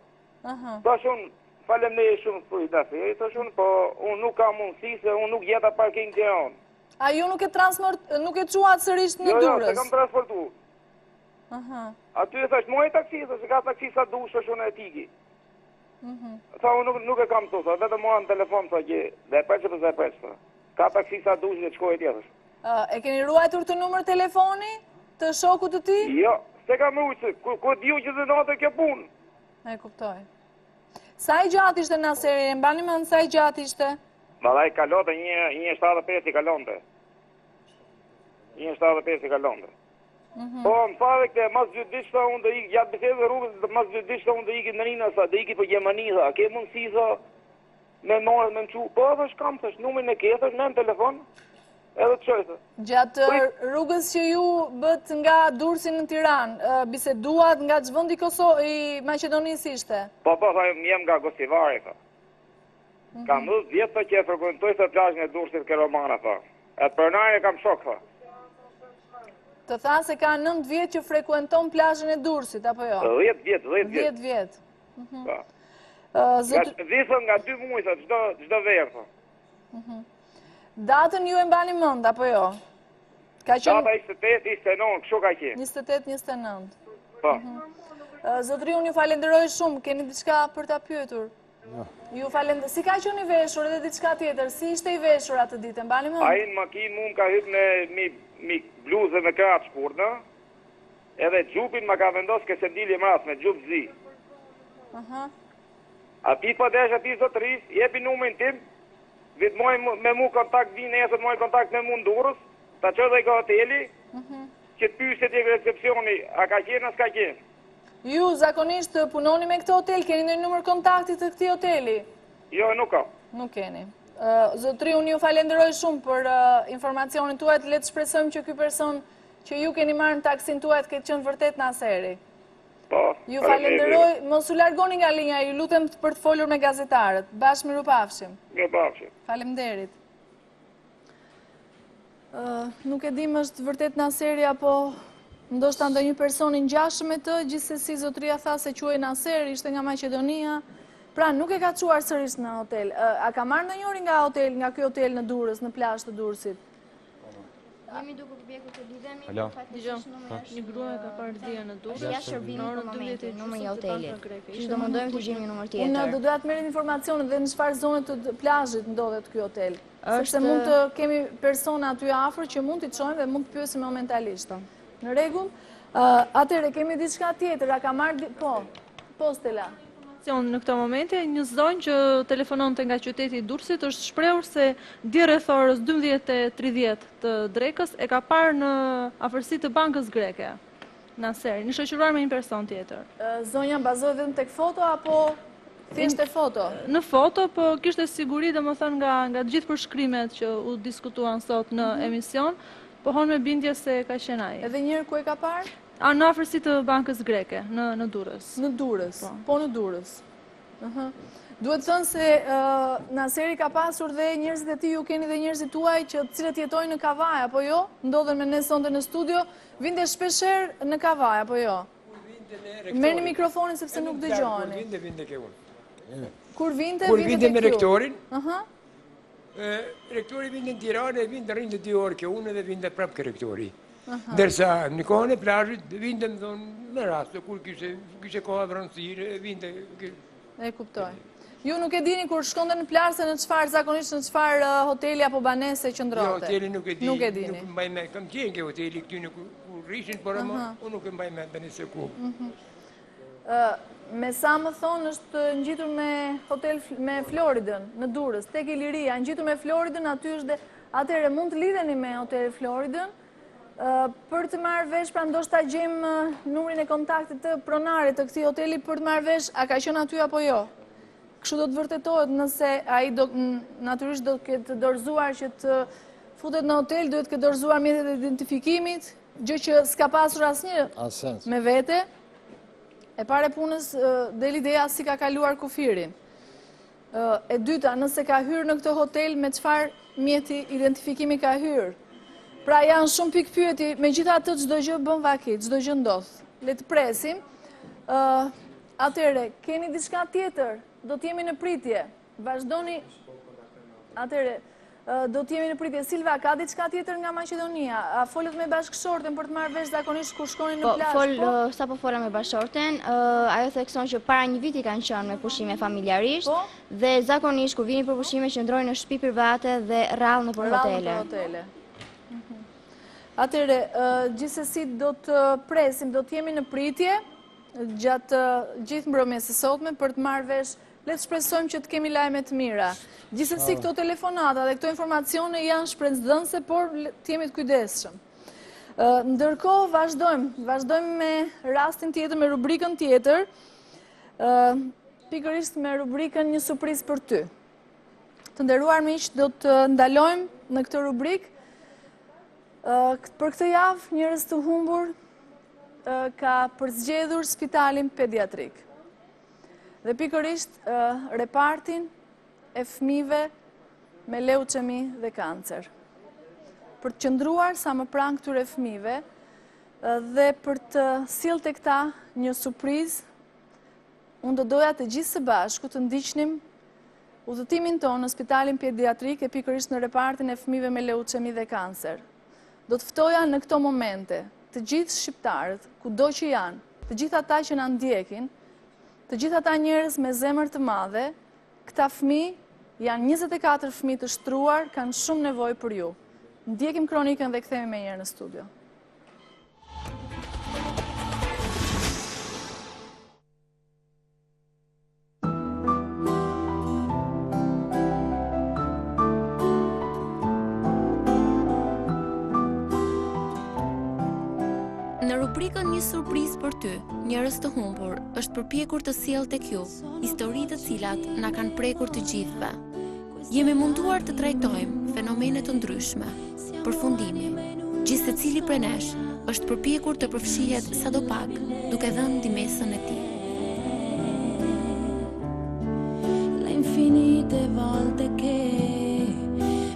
Thashun, faleminderit shumë për Naseri, thashun, po unë nuk kam mundësi, se unë nuk jeta parking të janë. A ju nuk e quat sërish në Durrës? Jo, se kam transportu. Aty e thash, moj taksi, se ka taksi sa dush, thashun e tiki. Tha, unë nuk e kam të, tha, vetëm moja në telefon, tha, dhe e përqë për dhe e përqë, tha. Ka taksi sa dush dhe të shkoj e tjetës. E keni ruajtur të numër telefoni të shokut të ti? Jo, se kam rujtë, ku t'ju që dhe natë kjo punë. E kuptoj. Sa i gjatë ishte Naseri, e mbani më në sa i gjatë ishte? Badaj kalote, 1.75 i kalonte. 1.75 i kalonte. Po, më thave këte, mas 2 ditë shta unë dhe ikë, gjatë bisedë dhe rrugës, mas 2 ditë shta unë dhe ikë në Rina, sa, dhe ikë për Gjemani, tha, ke mundësi, tha, me marrë, me më qu, po, thash, kam, thash, numrin e ke, thash, me në telefon, edhe të qoj, tha. Gjatë rrugës që ju bët nga Durrësi në Tiranë, biseduat nga ç'vendi i Maqedonisë ishte? Po, tha, jem nga Gostivari, tha. Kam 10 vjetë, tha, që e frekuentoj të plazhin e Durrësit ke Romana, tha. E të pronarën e kam shok, tha. Të tha se ka 9 vjetë që frekuenton plazhin e Durrësit, apo jo? 10 vjetë. 10 vjetë. Vithën nga 2 muaj, tha, çdo verë, tha. Datën ju e mbani mend, apo jo? Data 28, 29, kështu ka qenë. 28, 29. Po. Zotri, unë ju falenderoj shumë, keni diçka për ta pyetur? Ju falenderoj. Si ka qenë i veshur edhe diçka tjetër? Si ishte i veshur atë ditë, mbani mend? Ai në makinë mund ka hyrë me bluzë me kratë shkurtë, edhe xhupin ma ka vendosë ke sendili mras me xhup zi. Ati po desh ati zotëris, jepi numrin tim, vitë moj me mu kontakt, vinë esët moj kontakt me mu në Durrës, ta që dhe i ka hoteli, që të pyset e recepcioni, a ka qenë, a s'ka qenë. Ju zakonisht punoni me këtë hotel, keni ndonjë numër kontaktit të këtij hoteli? Jo, nuk ka. Nuk keni. Zotri, unë ju falenderoj shumë për informacionin tuajt, le të shpresojmë që ky person që ju keni marrë në taksin tuajt këtë qenë vërtet Naseri. Ju falenderoj, mos u largoni nga linja, ju lutem për të folur me gazetarët. Bashkë mirupafshim. Mirupafshim. Faleminderit. Nuk e dim është vërtet Naseri apo ndoshta ndonjë person i ngjashëm me të, gjithsesi zotria tha se quhej Naseri, ishte nga Maqedonia. Pra, nuk e ka çuar sërish në hotel. A ka marrë ndonjëri nga ky hotel në Durrës, në plazh të Durrësit? Jemi duke përpjekur të lidhemi. Alo. Një grua ka parë dia në Durrës. Ja shërbimi për momentin, numri i hotelit. Që do mundojmë të gjejmë një numër tjetër. Unë do doja të merrem informacione dhe në çfarë zone të plazhit ndodhet ky hotel. Sepse mund të kemi persona aty afër që mund t'i çojmë dhe mund të pyesim momentalisht. Në rregull? Atëherë kemi diçka tjetër, a ka marrë po Stella. Në këtë momente, një zonjë që telefononte nga qyteti i Durrësit është shprehur se dje rreth orës 12:30 të drekës e ka parë në afërsi të bankës greke. Naseri, një shoqëruar me një person tjetër. Zonja bazohet vetëm tek foto apo thjesht e foto? Në foto, po kishte siguri domethënë nga të gjithë përshkrimet që u diskutuan sot në emision, pohon me bindje se ka qenë ai. Edhe një herë ku e ka parë? Në afërsi të bankës greke, në Durrës. Në Durrës, po në Durrës. Duhet thënë se Naseri ka pasur dhe njerëzit e tij, ju keni dhe njerëzit tuaj që cilët jetojnë në Kavaj, apo jo? Ndodhen me ne sonte në studio, vinte shpeshherë në Kavaj, apo jo? Merrni mikrofonin sepse nuk dëgjoni. Kur vinte me rektorin. Rektori vinte në Tiranë, vinte rrinte 2 orë kjo unë dhe vinte prapë ke rektori. Dersa në kohën e plazhit vinte më thonë në rast kur kishte koha vranësire, vinte. E kuptoj. Ju nuk e dini kur shkonte në plazh se në çfarë zakonisht në çfarë hoteli apo banese qëndronte? Jo, hoteli nuk e di. Nuk e dini. Nuk mbaj mend, kam qenë ke hoteli këty ku rrishin, por unë nuk e mbaj mend tani se ku. Me sa më thonë është ngjitur me hotel me Floridën në Durrës, tek Iliria, ngjitur me Floridën, aty është atëherë mund të lidheni me hotel Floridën. Për të marrë vesh, pra ndoshta gjejmë numrin e kontaktit të pronarit të këtij hoteli për të marrë vesh, a ka qenë aty apo jo? Kështu do të vërtetohet nëse ai natyrisht do të ketë dorëzuar që të futet në hotel, duhet të ketë dorëzuar mjetet e identifikimit, gjë që s'ka pasur asnjë me vete. E pare punës del ideja si ka kaluar kufirin. E dyta, nëse ka hyrë në këtë hotel, me çfarë mjeti identifikimi ka hyrë? Pra janë shumë pikë pyetje, megjithatë çdo gjë bën vakit, çdo gjë ndodh. Le të presim. Atëre, keni diçka tjetër? Do të jemi në pritje. Vazhdoni. Atëre, do të jemi në pritje. Silva, ka diçka tjetër nga Maqedonia? A folët me bashkëshorten për të marrë vesh zakonisht kur shkonin në plazh? Sapo fola me bashkëshorten, ajo thekson që para një viti kanë qenë me pushime familjarisht dhe zakonisht kur vinin për pushime qëndrojnë në shtëpi private dhe rrallë nëpër hotele. Atëre, gjithsesi do të presim, do të jemi në pritje gjatë gjithë mbrëmjesës sotme për të marrë vesh, le të shpresojmë që të kemi lajme të mira. Gjithsesi këto telefonata dhe këto informacione janë shpresdhënëse, por të jemi të kujdesshëm. Ndërkohë vazhdojmë me rastin tjetër, me rubrikën tjetër, pikërisht me rubrikën Një surprizë për ty. Të nderuar miq, do të ndalojmë në këtë rubrikë. Për këtë javë, njerëz të humbur ka përzgjedhur spitalin pediatrik. Dhe pikërisht repartin e fëmijëve me leucemi dhe kancer. Për të qëndruar sa më pranë këtyre fëmijëve dhe për të sjellë tek ta një surprizë, unë do doja të gjithë së bashku të ndiqnim udhëtimin tonë në spitalin pediatrik e pikërisht në repartin e fëmijëve me leucemi dhe kancer. Do të ftoja në këto momente të gjithë shqiptarët, kudo që janë, të gjithë ata që na ndjekin, të gjithë ata njerëz me zemër të madhe, këta fëmijë janë 24 fëmijë të shtruar, kanë shumë nevojë për ju. Ndjekim kronikën dhe kthehemi më njëherë në studio. Në rubrikën Një surprizë për ty, njerëz të humbur është përpjekur të sjellë tek ju histori të cilat na kanë prekur të gjithëve. Jemi munduar të trajtojmë fenomene të ndryshme. Përfundimi, gjithë secili prej nesh është përpjekur të përfshihet sadopak, duke dhënë ndihmën e tij. Le infinite volte che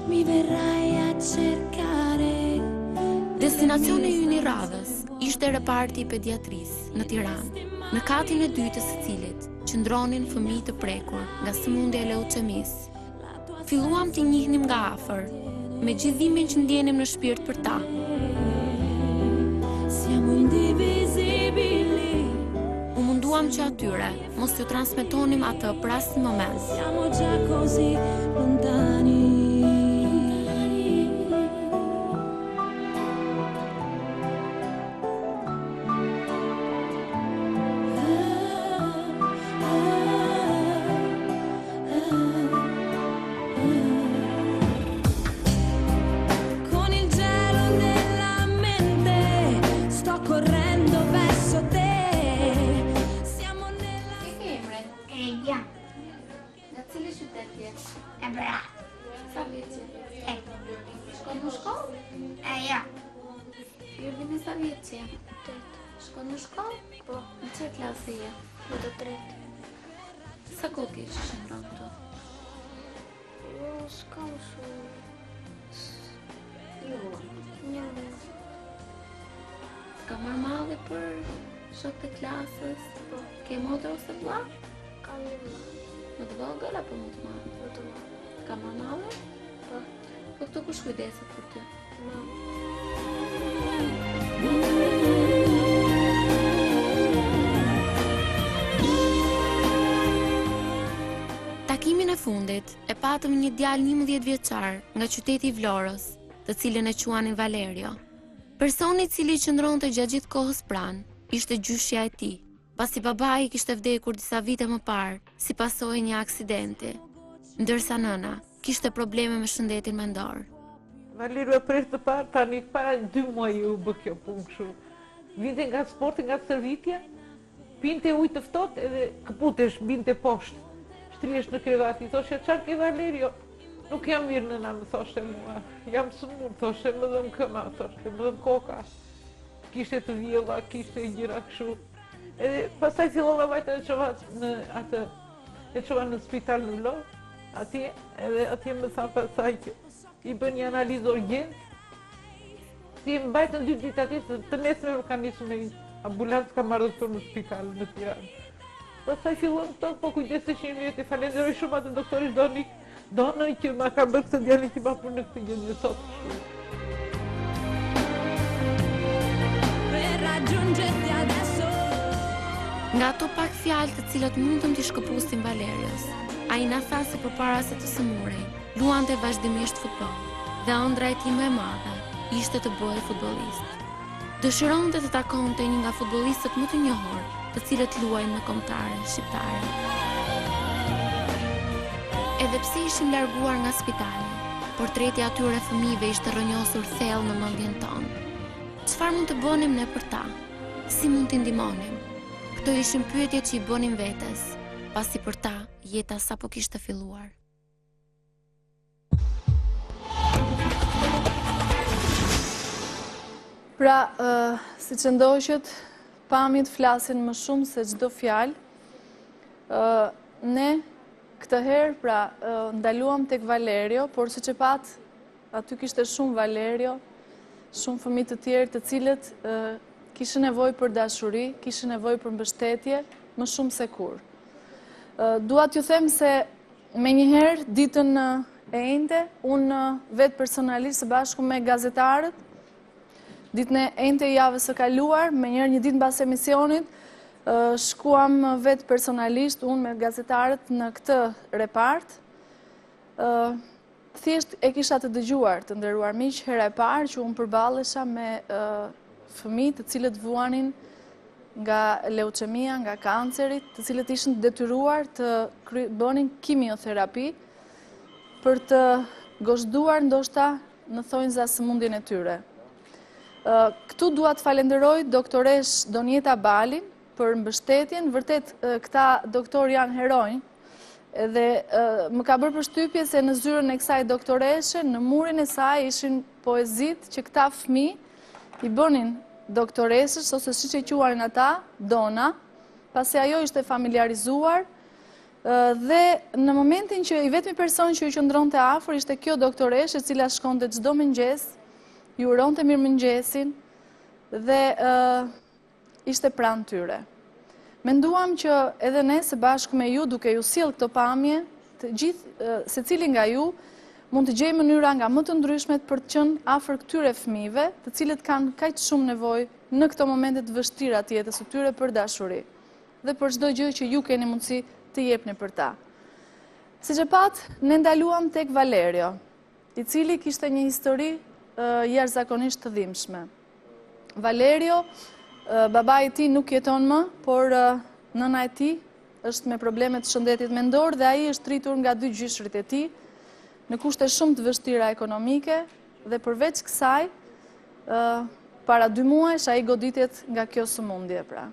mi verrai a cercare. Destinacioni ynë i radhës ishte reparti i pediatrisë në Tiranë, në katin e dytë të së cilit qëndronin fëmijë të prekur nga sëmundja e leuqemisë. Filluam t'i njihnim nga afër, me gjithë dhimbjen që ndjenim në shpirt për ta. Siamo indivisibili. U munduam që atyre mos t'ju transmetonim atë për asnjë moment. Siamo già così lontani. Shkon në shkollë? Po. Në çfarë klasi je? Në të tretë. Sa kohë ke qenë këtu? S'kam shumë. Një muaj. Ka marrë malli për shokët e klasës? Po. Ke motor ose vlla? Kam një vlla. Më të vogël apo më të madh? Më të madh. Ka marrë malli? Po. Po këtu kush kujdeset për ty? Takimin e fundit e patëm një djalë 11 vjeçar nga qyteti i Vlorës, të cilën e quanin Valerio. Personi i cili qëndronte gjatë gjithë kohës pranë ishte gjyshja e tij, pasi babai kishte vdekur disa vite më parë si pasojë një aksidenti, ndërsa nëna kishte probleme me shëndetin mendor. Valerio e prish të parë, tani para 2 muaj u bë kjo punë kështu. Vinte nga sporti, nga servitja, pinte ujë të ftohtë edhe këputesh, binte poshtë. Shtrihesh në krevat, i thoshe, çfarë ke Valerio? Nuk jam mirë nëna, më thoshte mua. Jam smur, thoshe, më dhëm këma, thoshe, më dhëm koka. Kishte të vjella, kishte gjëra kështu. Edhe pastaj fillova vajta e çova në atë, e çova në spital në Vlorë, atje, edhe atje më tha pastaj që i bën një analizë urgjent. Si më mbajtën 2 ditë atje, të nesër ka nisur me ambulancë ka marrë doktor në spital në Tiranë. Pastaj fillon këto, po kujdesesh një vjet, falenderoj shumë atë doktorit Donoj që ma ka bërë këtë djalin që ma për në këtë gjendje sot. Nga ato pak fjalë të cilat mundëm t'i shkëpustin Valerios, ai na tha se përpara se të sëmurej, luante vazhdimisht futboll dhe ëndra e tij më e madhe ishte të bëhej futbollist. Dëshironte të takonte një nga futbollistët më të njohur, të cilët luajnë në kombëtare shqiptare. Edhe pse ishin larguar nga spitali, portreti atyre fëmijëve ishte rrënjosur thellë në mendjen tonë. Çfarë mund të bënim ne për ta? Si mund t'i ndihmonim? Këto ishin pyetjet që i bënim vetes, pasi për ta jeta sapo kishte filluar. Pra, si që ndoshët, pamjet flasin më shumë se çdo fjalë. Ne këtë herë, pra, ndaluam tek Valerio, por siç e pat, aty kishte shumë Valerio, shumë fëmijë të tjerë të cilët kishin nevojë për dashuri, kishin nevojë për mbështetje, më shumë se kur. Dua t'ju them se menjëherë ditën e ende, unë vetë personalisht së bashku me gazetarët, ditën e ende javës së kaluar, menjëherë një ditë mbas emisionit, shkuam vetë personalisht unë me gazetarët në këtë repart. Thjesht e kisha të dëgjuar, të nderuar miq, hera e parë që unë përballesha me fëmijë të cilët vuanin nga leuqemia, nga kancerit, të cilët ishin detyruar të bënin kimioterapi për të gozhduar ndoshta në thonjza sëmundjen e tyre. Këtu dua të falenderoj doktoresh Donjeta Balin për mbështetjen. Vërtet këta doktor janë heronj Edhe më ka bërë përshtypje se në zyrën e kësaj doktoreshe, në murin e saj ishin poezit që këta fëmijë i bënin doktoresës, ose siç e quajnë ata, dona, pasi ajo ishte familiarizuar, dhe në momentin që i vetmi person që i qëndronte afër ishte kjo doktoreshe, e cila shkonte çdo mëngjes, ju uronte mirëmëngjesin dhe ishte pranë tyre. Menduam që edhe ne së bashku me ju, duke ju sjellë këto pamje, të gjithë secili nga ju mund të gjejë mënyra nga më të ndryshmet për të qenë afër këtyre fëmijëve, të cilët kanë kaq shumë nevojë në këto momente të vështira të jetës së tyre për dashuri dhe për çdo gjë që ju keni mundësi të jepni për ta. Siç e pat, ne ndaluam tek Valerio, i cili kishte një histori jashtëzakonisht të dhimbshme. Valerio, babai i tij nuk jeton më, por nëna e tij është me probleme të shëndetit mendor dhe ai është rritur nga dy gjyshrit e tij në kushte shumë të vështira ekonomike dhe përveç kësaj, para 2 muajsh ai goditet nga kjo sëmundje pra.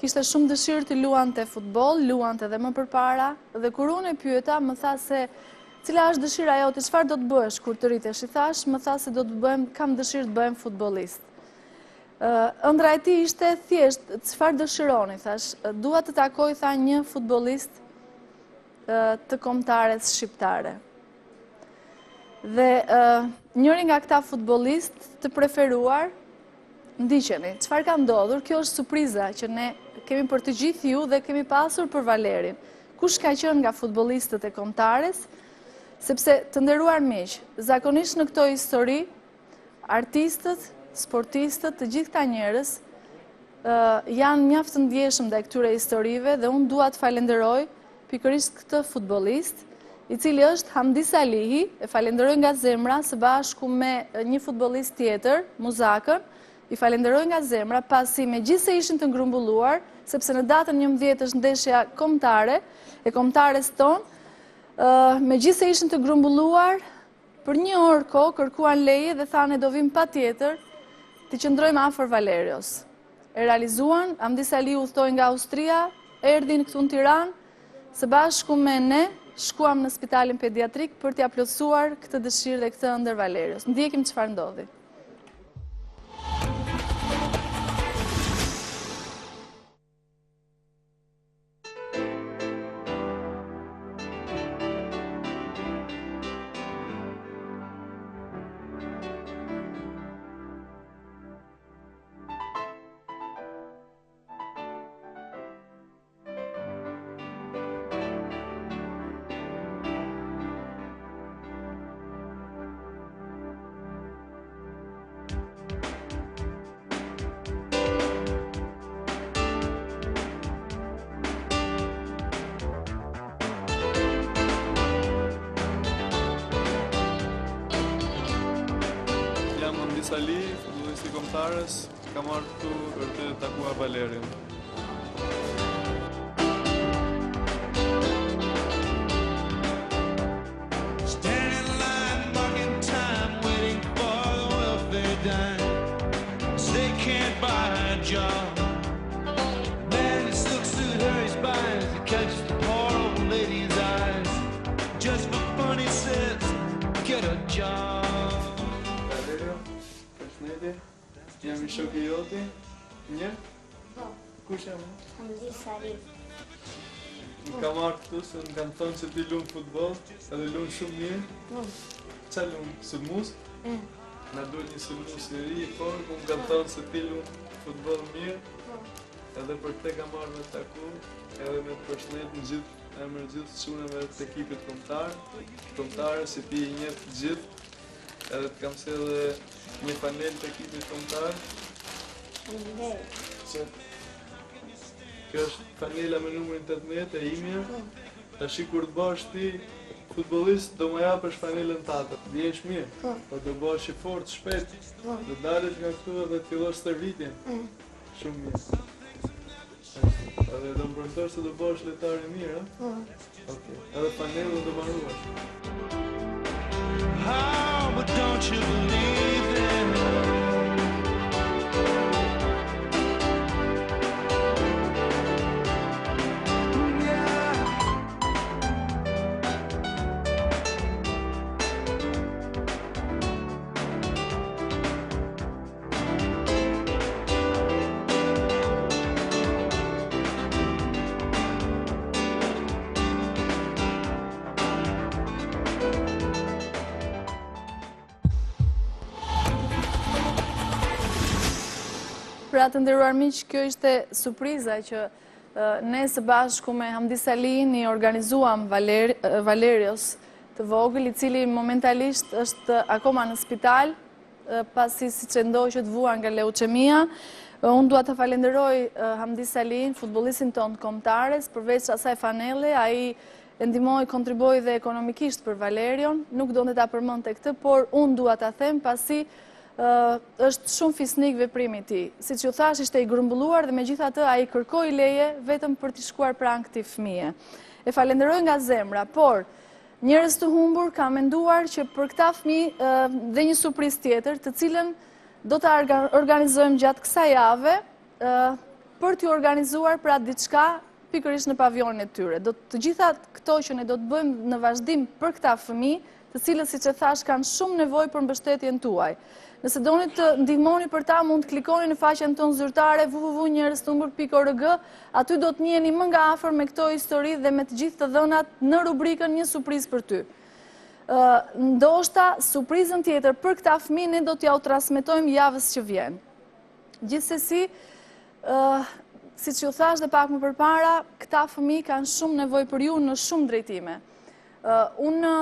Kishte shumë dëshirë të luante futboll, luante edhe më përpara dhe kur unë e pyeta, më tha se cila është dëshira jote, çfarë do të bësh kur të rritesh? I thash, më tha se kam dëshirë të bëhem futbollist. Ëndra e tij ishte thjesht, çfarë dëshironi, thash, dua të takoj, tha, një futbollist të kombëtares shqiptare. Dhe njëri nga këta futbollist të preferuar, ndiqeni, çfarë ka ndodhur? Kjo është surpriza që ne kemi për të gjithë ju dhe kemi pasur për Valerin. Kush ka qenë nga futbollistët e kombëtares? Sepse të nderuar miq, zakonisht në këto histori, artistët, sportistët, të gjithë këta njerëz janë mjaft të ndjeshëm ndaj këtyre historive dhe unë dua të falenderoj pikërisht këtë futbollist, i cili është Hamdi Salihi, e falenderoj nga zemra së bashku me një futbollist tjetër, Muzakën, i falenderoj nga zemra pasi megjithëse ishin të ngrumbulluar, sepse në datën 11 është ndeshja kombëtare, e kombëtares tonë, megjithëse ishin të grumbulluar, për 1 orë kohë kërkuan leje dhe thanë do vim patjetër të qëndrojmë afër Valerios. E realizuan, Hamdi Salihu udhtoi nga Austria, erdhin këtu në Tiranë, së bashku me ne shkuam në spitalin pediatrik për t'ia plotësuar këtë dëshirë dhe këtë ëndër Valerios. Ndjekim çfarë ndodhi. Sali, futbollisti i kombëtares, kam marrë këtu për të takuar Valerin. Jam i shoku joti? Një? Po. Kush jam? Hamdi Sali. Më ka marrë këtu se më kanë thonë se ti lumë futboll, edhe lumë shumë mirë. Po. Qa lumë? Sulmus? Na duhet një sulmus i ri, po, më kanë thonë se ti lumë futboll mirë. Po. Edhe për te ka marrë me taku, edhe me të përshëndet në gjithë emër gjithë çunave të ekipit kombëtare, si ti i njeh të gjithë. Edhe të kam se edhe një panel të ekipit kombëtar. Kjo është panela me numrin 18 e imja. Tashi kur të bash ti futbollist, do më japësh panelën tënde. Ndihesh mirë? Po do bëhesh i fortë shpejt. Do dalësh nga këtu dhe të fillosh stërvitjen. Shumë mirë. Edhe do më premtosh se do bëhesh lojtar i mirë, a? Okej. Edhe panelën do mbaruash. But don't you believe them? Pra të nderuar miq, kjo ishte surpriza që ne së bashku me Hamdi Salin i organizuam Valerios të vogël, i cili momentalisht është akoma në spital, pasi siç e ndoqët vuar nga leuqemia. Unë dua të falenderoj Hamdi Salin, futbollistin tonë kombëtares, përveç asaj fanelle, ai e ndihmoi, kontriboi dhe ekonomikisht për Valerion. Nuk donte ta përmendte këtë, por unë dua ta them pasi është shumë fisnik veprimi i tij. Siç ju thash, ishte i grumbulluar dhe megjithatë ai kërkoi leje vetëm për të shkuar pranë këtij fëmie. E falenderoj nga zemra, por njerëz të humbur ka menduar që për këta fëmijë dhe një surprizë tjetër, të cilën do ta organizojmë gjatë kësaj jave për t'u organizuar pra diçka pikërisht në pavionin e tyre. Të gjitha këto që ne do të bëjmë në vazhdim për këta fëmijë, të cilët siç e thash kanë shumë nevojë për mbështetjen tuaj. Nëse doni të ndihmoni për ta, mund të klikoni në faqen tonë zyrtare www.njerëztëhumbur.org, aty do të njiheni më nga afër me këto histori dhe me të gjithë të dhënat në rubrikën Një surprizë për ty. Ndoshta surprizën tjetër për këta fëmijë ne do t'ja u transmetojmë javës që vjen. Gjithsesi, siç ju thash dhe pak më përpara, këta fëmijë kanë shumë nevojë për ju në shumë drejtime. Unë,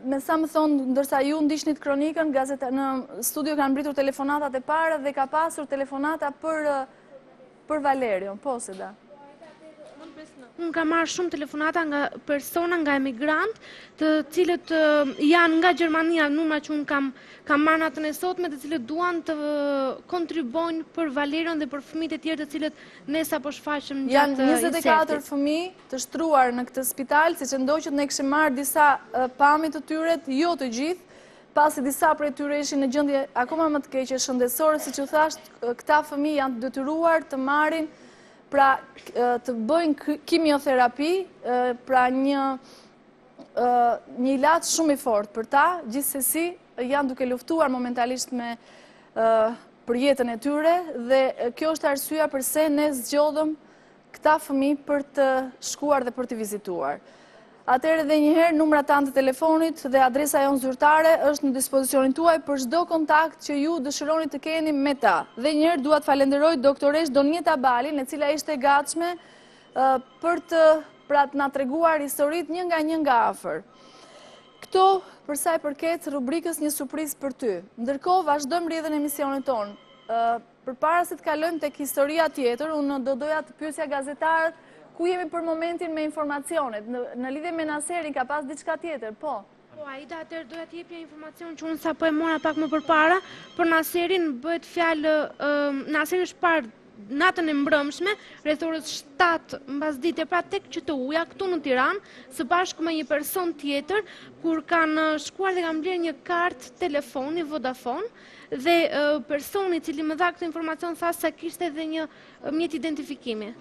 me sa më thonë, ndërsa ju ndiqnit kronikën, në studio kanë mbritur telefonatat e para dhe ka pasur telefonata për Valerion, po se da. Unë kam marrë shumë telefonata nga persona, nga emigrant, të cilët janë nga Gjermania, numra që unë kam marrë natën e sotme, të cilët duan të kontribojnë për Valerion dhe për fëmijët e tjerë të cilët ne sapo shfaqëm gjatë janë 24 fëmijë të shtruar në këtë spital, siç e ndoqët ne kishim marrë disa pamje të tyre, jo të gjithë, pasi disa prej tyre ishin në gjendje akoma më të keqe shëndetësore, siç u thash, këta fëmijë janë detyruar të marrin pra të bëjnë kimioterapi, pra një ilaç shumë i fortë për ta, gjithsesi janë duke luftuar momentalisht për jetën e tyre dhe kjo është arsyeja pse ne zgjodhëm këta fëmijë për të shkuar dhe për të vizituar. Atëherë dhe njëherë numra tanë të telefonit dhe adresa jonë zyrtare është në dispozicionin tuaj për çdo kontakt që ju dëshironi të keni me ta. Dhe njëherë dua të falenderoj doktoresh Donjeta Balin, e cila ishte e gatshme për të na treguar historitë një nga afër. Këto për sa i përket rubrikës Një surprizë për ty. Ndërkohë vazhdojmë rrjedhën e emisionit tonë. Përpara se të kalojmë tek historia tjetër, unë do doja të pyesja gazetarët ku jemi për momentin me informacionet. Në lidhje me Naserin ka pas diçka tjetër, po? Po, Aida, atëherë doja të jepja informacion që unë sapo e mora pak më përpara, për Naserin bëhet fjalë, Naseri është parë natën e mbrëmshme, rreth orës 7 mbasdite, pra tek QTU-ja këtu në Tiranë, së bashku me një person tjetër, kur kanë shkuar dhe kanë blerë një kartë telefoni Vodafone, dhe personi i cili më dha këtë informacion tha se kishte edhe një mjet identifikimi.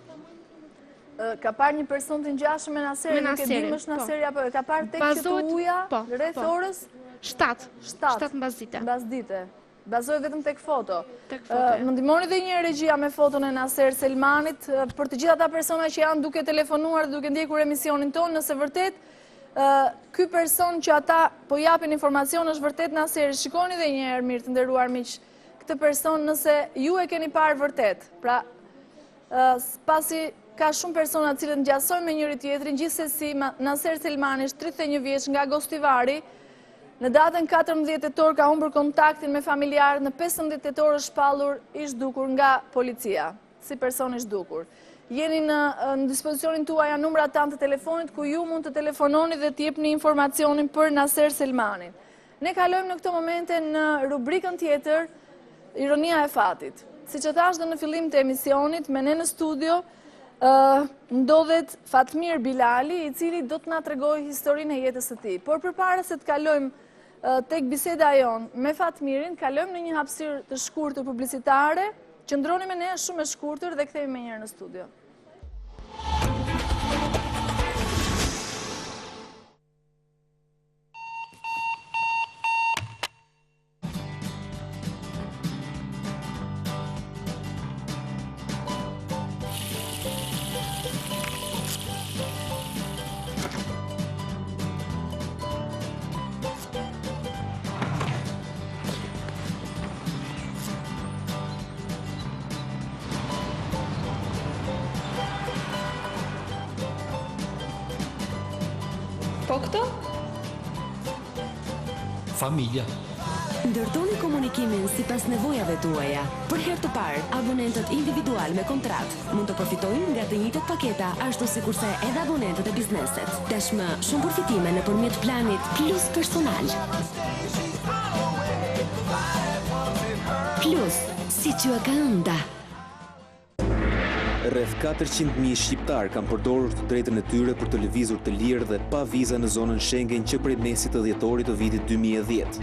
Ka parë një person të ngjashëm me Naserin, nuk e dim është Naseri apo ka parë tek QTU-ja rreth orës 7 mbasdite. Bazohet vetëm tek foto. Më ndihmoni edhe një regjia me foton e Naser Selmanit për të gjithë ata persona që janë duke telefonuar dhe duke ndjekur emisionin tonë, nëse vërtet ky person që ata po japin informacion është vërtet Naseri. Shikoni edhe një herë mirë të nderuar miq, këtë person nëse ju e keni parë vërtet. Pra, pasi ka shumë persona të cilët ngjasojnë me njëri tjetrin, gjithsesi Naser Selmani është 31 vjeç nga Gostivari. Në datën 14 tetor ka humbur kontaktin me familjarët, në 15 tetor është shpallur i zhdukur nga policia, si person i zhdukur. Jeni në dispozicionin tuaj janë numrat tanë të telefonit ku ju mund të telefononi dhe të jepni informacionin për Naser Selmanin. Ne kalojmë në këto momente në rubrikën tjetër, Ironia e fatit. Siç e thash dhe në fillim të emisionit, me ne në studio ndodhet Fatmir Bilali, i cili do të na tregojë historinë e jetës së tij. Por përpara se të kalojmë tek biseda jonë me Fatmirin, kalojmë në një hapësirë të shkurtër publicitare. Qëndroni me ne, shumë e shkurtër dhe kthehemi më njëherë në studio. këtë? Familja. Ndërtoni komunikimin sipas nevojave tuaja. Për herë të parë, abonentët individual me kontratë mund të përfitojnë nga të njëjtat paketa ashtu sikurse edhe abonentët e bizneset. Tashmë shumë përfitime nëpërmjet planit Plus Personal. Plus, si që ka ënda. Rreth 400.000 shqiptar kanë përdorur të drejtën e tyre për të lëvizur të lirë dhe pa viza në zonën Schengen që prej mesit të dhjetorit të vitit 2010.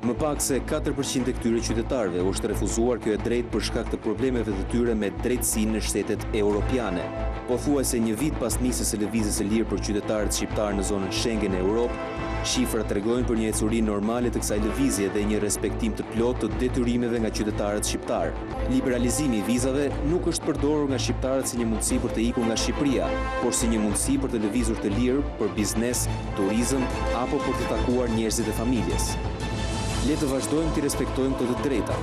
Më pak se 4% e këtyre qytetarëve është refuzuar kjo e drejtë për shkak të problemeve të tyre me drejtësinë në shtetet europiane. Pothuajse një vit pas nisjes së lëvizjes së lirë për qytetarët shqiptar në zonën Schengen e Europë, shifrat tregojnë për një ecuri normale të kësaj lëvizje dhe një respektim të plotë të detyrimeve nga qytetarët shqiptar. Liberalizimi i vizave nuk është përdorur nga shqiptarët si një mundësi për të ikur nga Shqipëria, por si një mundësi për të lëvizur të lirë për biznes, turizëm apo për të takuar njerëzit e familjes. Le të vazhdojmë të respektojmë këto të drejta.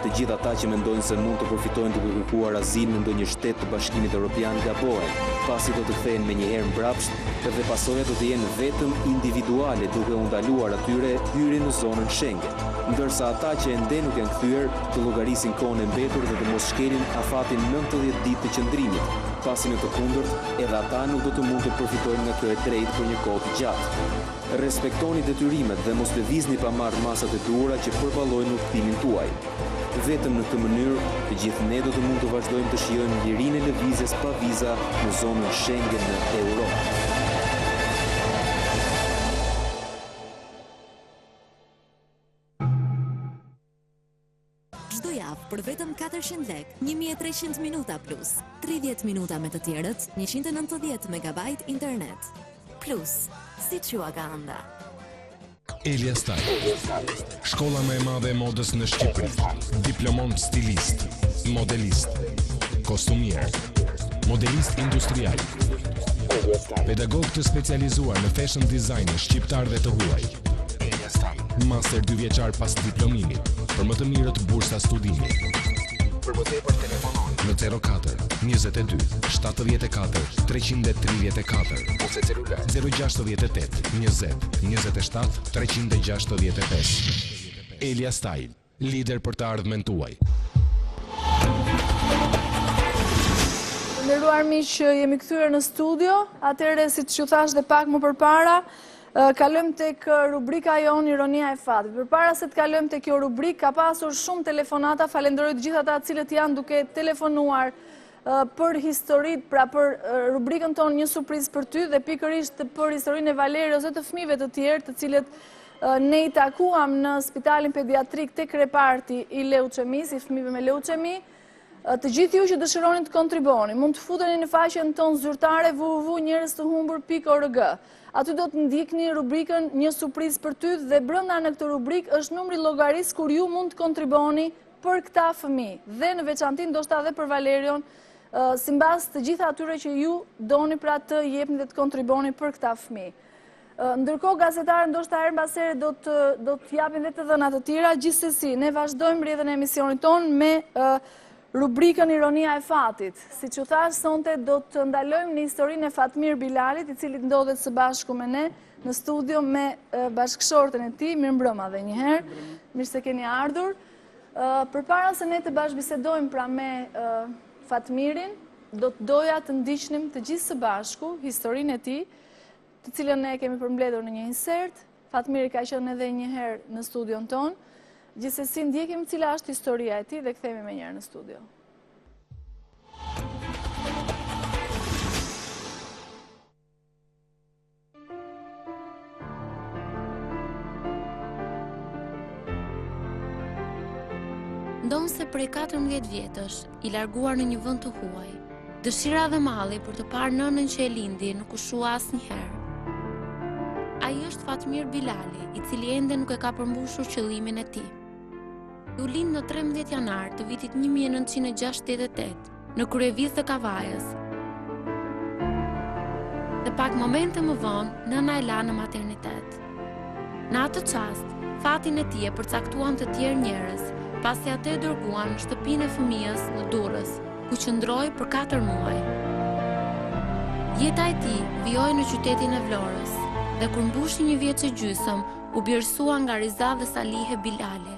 Të gjithë ata që mendojnë se mund të përfitojnë duke kërkuar azil në ndonjë shtet të Bashkimit Evropian gabohen, pasi do të kthehen menjëherë mbrapsht dhe pasojat do të jenë vetëm individuale duke u ndaluar atyre hyrje në zonën Schengen, ndërsa ata që ende nuk janë kthyer të llogarisin kohën e mbetur dhe të mos shkelin afatin 90 ditë të qëndrimit, pasi në të kundërt edhe ata nuk do të mund të përfitojnë nga kjo e drejtë për një kohë të gjatë. Respektoni detyrimet dhe mos lëvizni pa marrë masat e duhura që përballojnë udhëtimin tuaj. Vetëm në këtë mënyrë, të gjithë ne do të mund të vazhdojmë të shijojmë lirinë e lëvizjes pa viza në zonën Schengen në Europë. Çdo javë për vetëm 400 lek, 1300 minuta plus, 30 minuta me të tjerët, 190 MB internet. Plus, si qua ka ënda. Elia Style, shkolla më e madhe e modës në Shqipëri. Diplomon stilist, modelist, kostumier, modelist industrial. Pedagog të specializuar në fashion design shqiptar dhe të huaj. Master 2 vjeçar pas diplomimit, për më të mirët bursa studimi. Për më tepër telefonon në 04 22 74 334 ose celular 068 20 27 365. Elia Style, lider për të ardhmen tuaj. Nderuar miq, jemi kthyer në studio. Atëherë, siç ju thash dhe pak më përpara, kalojmë tek rubrika jon Ironia e fatit. Përpara se të kalojmë tek kjo rubrikë, ka pasur shumë telefonata. Falenderoj të gjithë ata të cilët janë duke telefonuar për historitë, pra për rubrikën tonë Një surprizë për ty dhe pikërisht për historinë e Valerios dhe të fëmijëve të tjerë, të cilët ne i takuam në spitalin pediatrik tek reparti i leuqemisë, i fëmijëve me leuqemi. Të gjithë ju që dëshironin të kontriboni, mund të futeni në faqen tonë zyrtare www.njerëztëhumbur.org. Aty do të ndjekni rubrikën Një surprizë për ty dhe brenda në këtë rubrikë është numri llogarisë kur ju mund të kontriboni për këta fëmijë dhe në veçantë ndoshta edhe për Valerion, sipas të gjitha atyre që ju doni pra të jepni dhe të kontriboni për këta fëmijë. Ndërkohë gazetarët ndoshta her mbas here do të japin dhe të dhëna të tjera. Gjithsesi, ne vazhdojmë rrjedhën e emisionit tonë me rubrikën Ironia e fatit. Siç u thash, sonte do të ndalojmë në historinë e Fatmir Bilalit, i cili ndodhet së bashku me ne në studio me bashkëshorten e tij. Mirëmbrëma edhe një herë. Mirë se keni ardhur. Përpara se ne të bashkëbisedojmë pra me Fatmirin, do të doja të ndiqnim të gjithë së bashku historinë e tij, të cilën ne kemi përmbledhur në një insert. Fatmiri ka qenë edhe një herë në studion tonë. Gjithsesi ndjekim cila është historia e tij dhe kthehemi më njëherë në studio. Ndonë se prej 14 vjetësh, i larguar në një vend të huaj, dëshira dhe malli për të parë nënën që e lindi nuk u shua asnjëherë. Ai është Fatmir Bilali, i cili ende nuk e ka përmbushur qëllimin e tij. U lind në 13 janar të vitit 1968 në kryevizë të Kavajës. Dhe pak momente më vonë, nëna e la në maternitet. Në atë çast, fatin e tij e përcaktuan të tjerë njerëz, pasi atë e dërguan në shtëpinë e fëmijës në Durrës, ku qëndroi për 4 muaj. Jeta e tij vijoi në qytetin e Vlorës, dhe kur mbushi 1 vjeç e gjysmë, u bjerësua nga Riza dhe Salihe Bilali.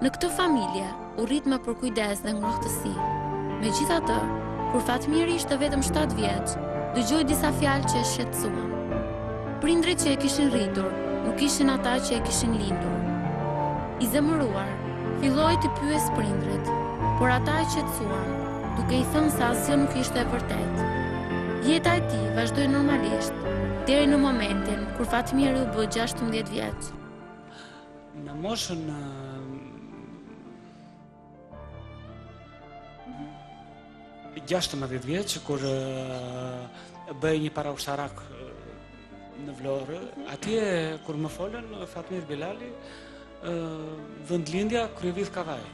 Në këtë familje, u rrit me përkujdes dhe ngrohtësi. Megjithatë, kur Fatmiri ishte vetëm 7 vjeç, dëgjoi disa fjalë që e shqetësuan. Prindrit që e kishin rritur, nuk ishin ata që e kishin lindur. I zemëruar, filloi të pyes prindrit, por ata e qetësuan, duke i thënë se asgjë nuk ishte e vërtetë. Jeta e tij vazhdoi normalisht, deri në momentin kur Fatmiri u bë 16 vjeç. Në moshën 16 vjeç, kur bëj një paraushtarak në Vlorë, atje kur më folën Fatmir Bilali, vendlindja Kryevit Kavaj.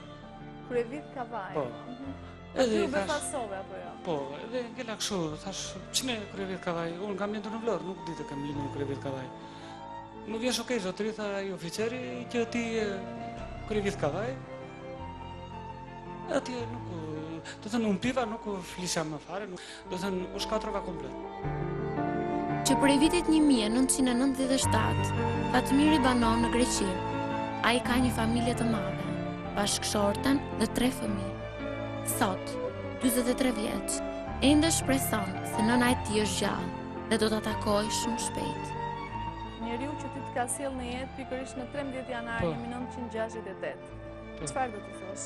Kryevit Kavaj. Po. Edhe ju befasove apo jo? Po, edhe ngela kështu, thash, ç'ne Kryevit Kavaj? Unë kam lindur në Vlorë, nuk di të kam lindur në Kryevit Kavaj. Më vjen shokej zotëri, tha ai oficeri, që ti Kryevit Kavaj. Atje nuk, do thënë unë piva, nuk flisja më fare, do thënë u shkatrova komplet. Që prej vitit 1997, Fatmiri banon në Greqi. Ai ka një familje të madhe, bashkëshorten dhe 3 fëmijë. Sot, 43 vjeç, ende shpreson se nëna e tij është gjallë dhe do ta takojë shumë shpejt. Njeriu që ti të ka sjell në jetë pikërisht në 13 janar 1968. Çfarë do të thosh?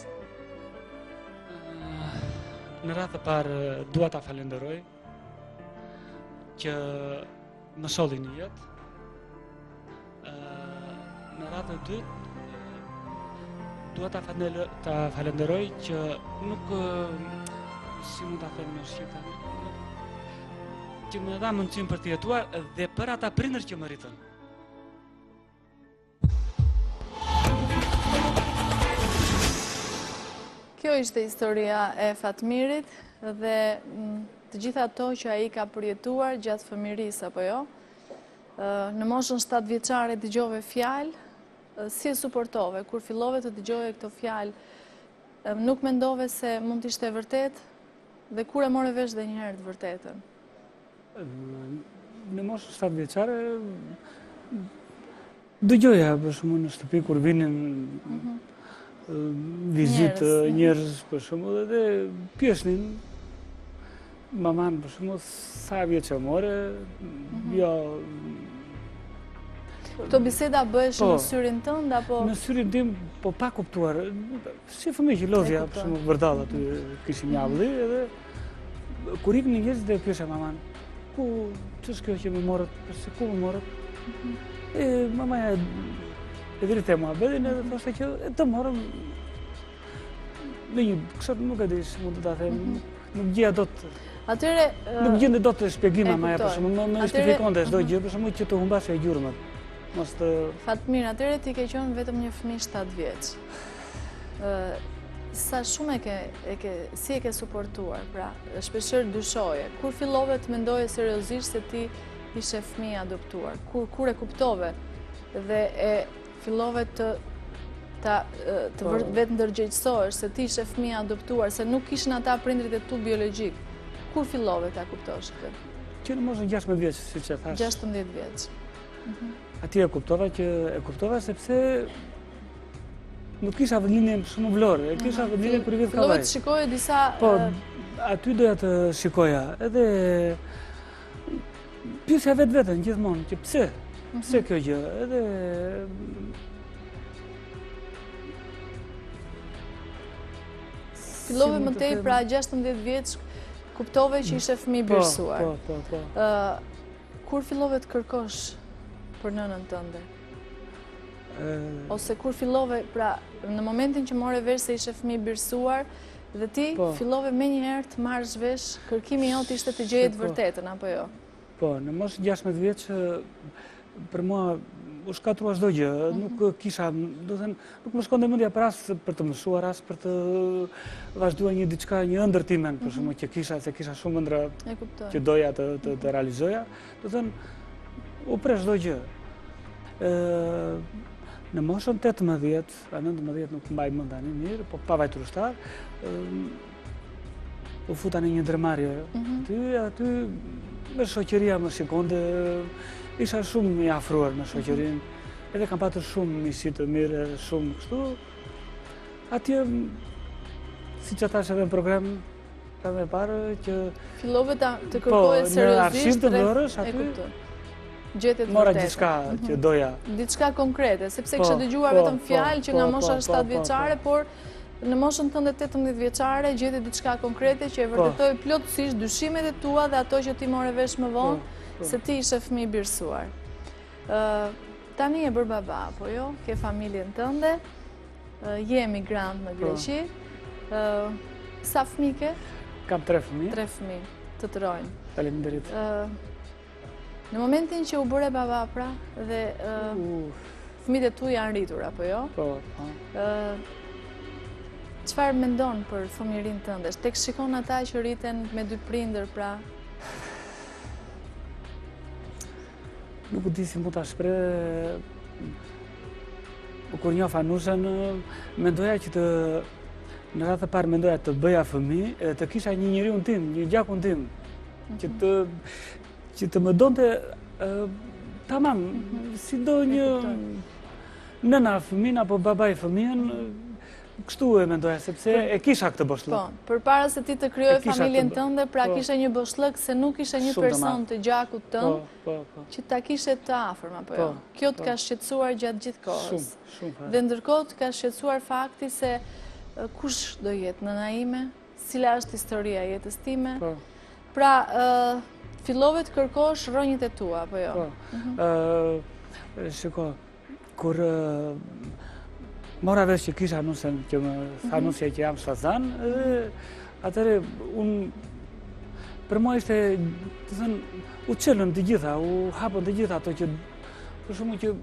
Në radhë të parë dua ta falenderoj që më solli në jetë. Në radhë të dytë dua ta falenderoj që nuk, si mund ta them në shqip, që më dha mundësinë për të jetuar dhe për ata prindër që më rritën. Kjo ishte historia e Fatmirit dhe të gjitha ato që ai ka përjetuar gjatë fëmirisë, apo jo? Në moshën 7 vjeçare dëgjove fjalë, si e suportove, kur fillove të dëgjoje këto fjalë, nuk mendove se mund të ishte e vërtet, dhe kur e more vesh dhe njëherë të vërtetën? Në moshën 7 vjeçare, dëgjoja për shembull në shtëpi kur vinin vizitë njerëz për shembull dhe pyesnin maman për shembull sa vjeç e more, jo. Këto biseda bëhesh në syrin tënd apo? Në syrin tim, po pa kuptuar. Si fëmijë që lodhja, për shembull vërdall aty kishim një avlli edhe kur iknin njerëz dhe pyesja maman, ku ç'është kjo që më morët, se ku më morët? Mamaja e drejtë muhabetin edhe thoshte që të morëm në një kështu nuk e di si mund të ta them, nuk gjeja dot. Atëre nuk gjende dot të shpjegim mamaja për shembull, më justifikonte çdo gjë për shembull që të humbasë gjurmët. Mos të Fatmir, atëre ti ke qenë vetëm një fëmijë 7 vjeç. Sa shumë si e ke suportuar, pra, shpeshherë dyshoje. Kur fillove të mendoje seriozisht se ti ishe fëmijë adoptuar? Kur e kuptove dhe e fillove të vetë ndërgjegjësohesh se ti ishe fëmijë adoptuar, se nuk kishin ata prindrit e tu biologjik. Kur fillove ta kuptosh këtë? Që në moshën 16 vjeç, siç e thash. 16 vjeç. Atje e kuptova sepse nuk kisha vendlinjen shumë Vlorë, e kisha vendlinjen Kryevit Kavaj. Fillove të shikoje disa... Po, aty doja të shikoja, edhe pyesja vetveten gjithmonë, që pse kjo gjë, edhe fillove më tej, pra 16 vjeç, kuptove që ishe fëmijë birësuar. Po. Kur fillove të kërkosh për nënën tënde? Ose kur fillove, pra, në momentin që more vesh se ishe fëmijë birësuar, dhe ti fillove me njëherë të marrësh vesh, kërkimi jot ishte të gjeje të vërtetën, apo jo? Po, në moshën 16 vjeç, për mua u shkatrua çdo gjë, nuk kisha, do të thënë, nuk më shkonte mendja për as për të mësuar, as për të vazhduar një ëndër timen, për shembull që kisha shumë ëndra që doja të realizoja, do të thënë, u presh çdo gjë. Në moshën 18, a 19 nuk mbaj mend tani mirë, po pa vajtur ushtar, u futa në një ndërmarrje. Aty me shoqëria më shikonte, isha shumë i afruar me shoqërinë, edhe kam patur shumë miqësi të mirë, shumë kështu. Atje, si që thash edhe në program, kam e parë që... Fillove të kërkoje seriozisht... Në arshim të Vlorës, aty... Mora diçka që doja. Diçka konkrete, sepse kështë dëgjuar vetëm fjalë që nga mosha 7 vjeçare, por në moshën tënde 18 vjeçare gjeti diçka konkrete që e vërtetoi plotësisht dyshimet e tua dhe ato që ti more vesh më vonë se ti ishe fëmijë i birësuar. Tani e bërë baba, apo jo? Ke familjen tënde, je emigrant në Greqi. Sa fëmijë ke? Kam 3 fëmijë. 3 fëmijë, të tërojnë. Faleminderit. Në momentin që u bëre baba pra dhe fëmijët e tu janë rritur, apo jo? Po. Çfarë mendon për fëmijërinë tënde? Tek shikon ata që rriten me 2 prindër, pra? Nuk u di si mund ta shpreh. Kur njoh Anushën, mendoja që në radhë të parë mendoja të bëja fëmijë, edhe të kisha një njeriu tim, një gjakun tim, që të më donte tamam, si do një nëna fëmijën apo babai fëmijën, kështu e mendoja, sepse e kisha këtë boshllëk. Po, përpara se ti të krijoje familjen tënde, pra kishe një boshllëk se nuk ishe një person të gjakut tënd, që ta kishe të afërm, apo jo? Kjo të ka shqetësuar gjatë gjithë kohës. Dhe ndërkohë të ka shqetësuar fakti se kush do jetë nëna ime, cila është historia e jetës time. Pra, fillove të kërkosh rrënjët e tua, apo jo? Shiko, kur mora vesh që kisha Anusën, që më tha Anusja që jam shazan, atëre për mua ishte, të thënë, u qëllën të gjitha, u hapën të gjitha ato që, për shumë që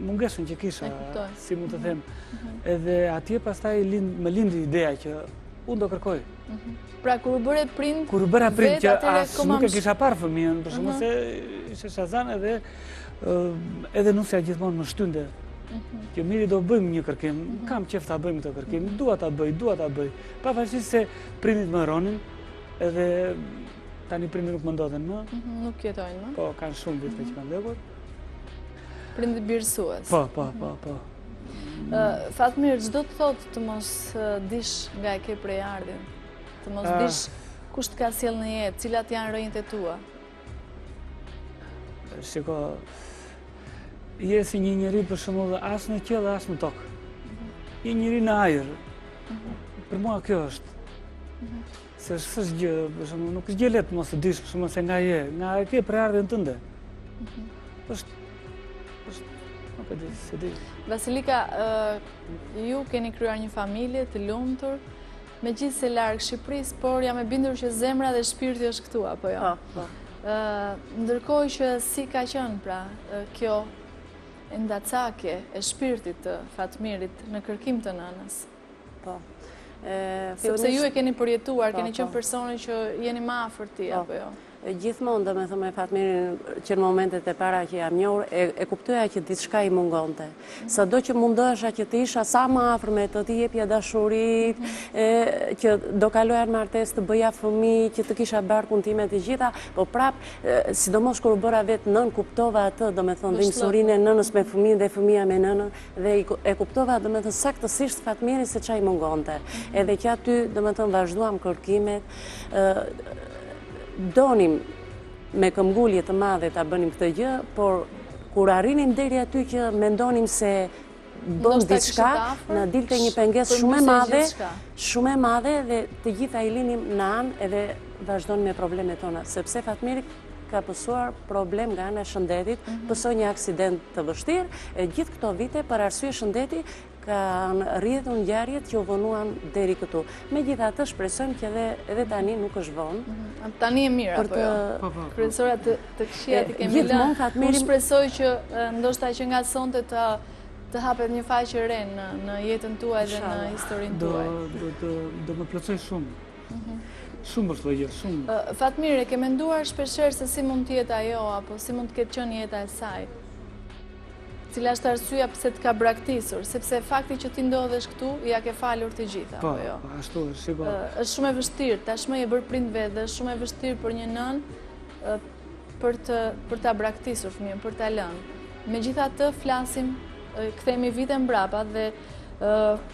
mungesën që kisha, si mund të them. Edhe atje pastaj më lindi ideja që unë do kërkoj. Pra, kur u bëre prind, kur u bëra prind që asë nuk e kisha parë fëmijën, për shumë se ishe shazan edhe Nusja gjithmonë më shtynde. Që miri do bëjmë një kërkim, kam qef ta bëjmë këtë kërkim, dua ta bëj. Pavarësisht se prindit më ronin, edhe tani prindit nuk më ndodhen më. Nuk jetojnë më? Po, kanë shumë vite që kanë vdekur. Prindit birësues? Po. Fatmir, çdo të thotë të mos dish nga e ke prej ardhin, të mos dish kush të ka sjell në jetë, cilat janë rrënjët e tua. Shiko, je si një njeri për shembull as në qiell as në tokë. Je njeri në ajër. Për mua kjo është. Se s'është gjë, për shembull, nuk është gjë lehtë mos të dish për shembull se nga e ke prej ardhin tënde. Është nuk e di, se di. Vasilika, ju keni krijuar një familje të lumtur, megjithëse larg Shqipërisë, por jam e bindur që zemra dhe shpirti është këtu, apo jo? Po. Ndërkohë që si ka qenë pra kjo ndacake e shpirtit të Fatmirit në kërkim të nënës? Po. Sepse ju e keni përjetuar, keni qenë personi që jeni më afër ti, apo jo? Gjithmonë, domethënë me Fatmirin që në momentet e para që jam njohur, e kuptoja që diçka i mungonte. Sado që mundohesha që të isha sa më afër me të, t'i jepja dashurit, që do kaloja në martesë të bëja fëmijë, që të kisha barkun time të gjitha, po prap, sidomos kur u bëra vetë nën, kuptova atë, domethënë dhimbësurinë e nënës me fëmijën dhe fëmia me nënën, dhe e kuptova domethënë saktësisht Fatmirin se çai mungonte. Edhe që aty domethënë vazhduam kërkimet. Donim me këmbgulje të madhe ta bënim këtë gjë, por kur arrinim deri aty që mendonim se bëm diçka, na dilte një pengesë shumë e madhe dhe të gjitha i linim në anë edhe vazhdonim me problemet tona, sepse Fatmiri ka pësuar problem nga ana e shëndetit, pësoi një aksident të vështirë, e gjithë këto vite për arsye shëndeti kanë rrjedhur ngjarjet që u vonuan deri këtu. Megjithatë shpresojmë që edhe tani nuk është vonë. Tani e mirë apo jo? Kryesora të këqijat i kemi lënë. Unë shpresoj që ndoshta që nga sonte të hapet një faqe re në jetën tuaj dhe në historinë tuaj. Do më plotësoj shumë. Shumë vështirë, shumë. Fatmir, e ke menduar shpeshherë se si mund të jetë ajo apo si mund të ketë qenë jeta e saj? Cila është arsyeja pse të ka braktisur, sepse fakti që ti ndodhesh këtu ja ke falur të gjitha, apo jo? Po, ashtu është, sigurisht. Është shumë e vështirë, tashmë je bërë prind vetë, është shumë e vështirë për një nënë për ta braktisur fëmijën, për ta lënë. Megjithatë flasim, kthehemi vite mbrapa dhe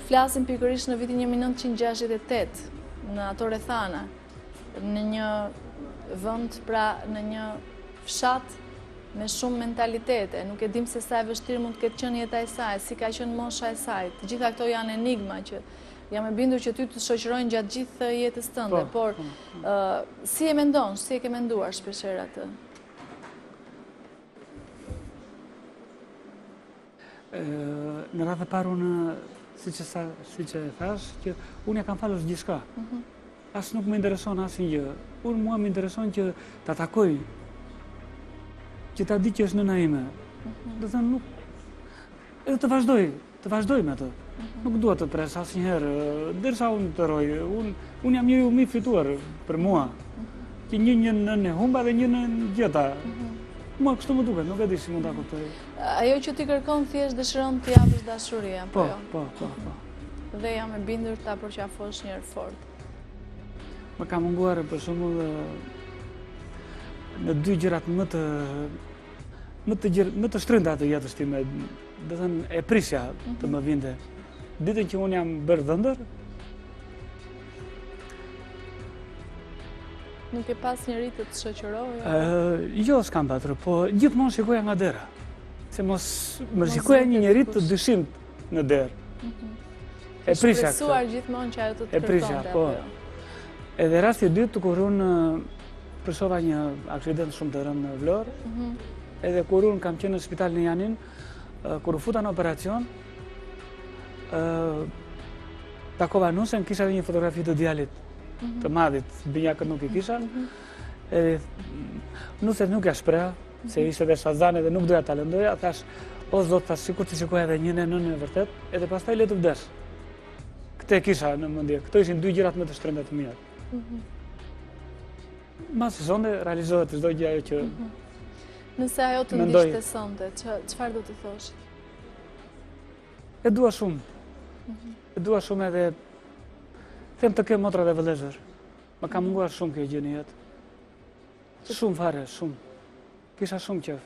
flasim pikërisht në vitin 1968, në ato rrethana, në një vend, pra në një fshat me shumë mentalitete, nuk e dim se sa e vështirë mund të ketë qenë jeta e saj, si ka qenë mosha e saj. Të gjitha këto janë enigma që jam e bindur që ty të shoqërojnë gjatë gjithë jetës tënde, por si e mendon, si e ke menduar shpeshherë atë? Në radhë e parë unë, si që thash, që unë ja kam falur gjithçka. As nuk më intereson asnjë. Unë mua më intereson që ta takoj, që ta di që është nëna ime. Do të thënë nuk, edhe të vazhdoj me atë. Nuk dua të pres asnjëherë, derisa unë të roj. Unë jam një umi fituar për mua, që një në humba dhe një në gjeta. Mua kështu më duket, nuk e di si mund ta kuptoj. Ajo që ti kërkon thjesht dëshiron të japësh dashuri, apo jo? Po. Dhe jam e bindur ta përqafosh një herë fort. Më ka munguar për shembull në dy gjërat më të shtrënda të jetës time, do të thënë e prisja të më vinte. Ditën që unë jam bërë dhëndër, nuk e pas njëri të të shoqërojë? Jo, s'kam patru, po gjithmonë shikoja nga dera. Se mos më shikoja një njeri të dyshimt në derë. E prisja këtë. Shpresuar gjithmonë që ajo të të kërkonte, apo jo? Edhe rasti i dytë kur unë përsova një aksident shumë të rëndë në Vlorë, edhe kur unë kam qenë në spital në Janin, kur u futa në operacion, takova nusen, kisha dhe një fotografi të djalit të madhit, binjakët nuk i kisha, edhe nuset nuk ja shpreha, se ishte dhe shazane dhe nuk doja ta lëndoja, thash, o zot, thash, sikur të shikoja edhe një nënën e vërtet, edhe pastaj le të vdes. Këte kisha në mendje, këto ishin dy gjërat më të shtrenjta të mia. Masë sonde realizohet çdo gjë ajo që nëse ajo të ndiqte sonte, çfarë do të thosh? E dua shumë. E dua shumë edhe them të kem motra dhe vëllezër. Më ka munguar shumë kjo gjë në jetë. Shumë fare, shumë. Kisha shumë qef.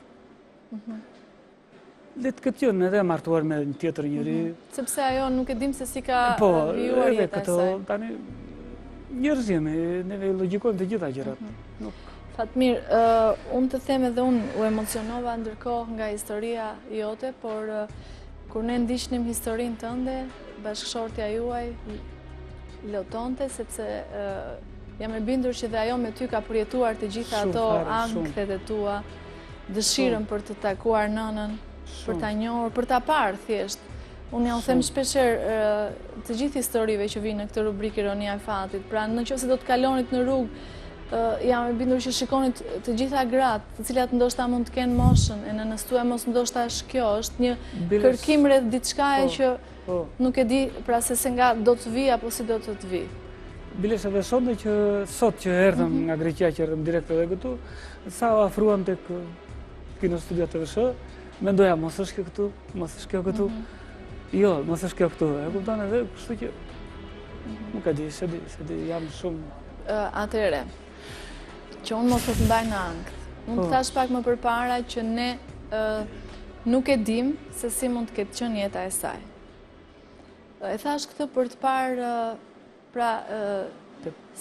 Le të këtë qenë edhe martuar me një tjetër njëri. Sepse ajo nuk e dim se si ka vijuar jeta e saj. Tani njerëz jemi, neve logjikojmë të gjitha gjërat. Fatmir, unë të them edhe unë u emocionova ndërkohë nga historia jote, por kur ne ndiqnim historinë tënde, bashkëshortja juaj lotonte, sepse jam e bindur që dhe ajo me ty ka përjetuar të gjitha ato ankthet e tua, dëshirën për të takuar nënën, për ta njohur, për ta parë thjesht. Unë ja u them shpesher të gjithë historive që vinë në këtë rubrikë Ironia e Fatit. Pra nëse do të kalonit në rrugë, jam e bindur që shikonit të gjitha gratë, të cilat ndoshta mund të kenë moshën e nënës tuaj, mos ndoshta kjo është një kërkim rreth diçkaje që nuk e di, pra se nga do të vi apo si do të vi. Biles edhe sot që erdhëm nga Greqia, që erdhëm direkt edhe këtu, sa u afruam tek kinostudia TVSH, mendoja mos është kjo këtu, mos është kjo këtu. Jo, mos është kjo këtu, e kupton edhe, kështu që nuk e di, se di, jam shumë... Atëre, që unë mos të mbaj në ankth. Unë të thash pak më përpara që ne nuk e dim se si mund të ketë qenë jeta e saj. E thash këtë për të parë, pra,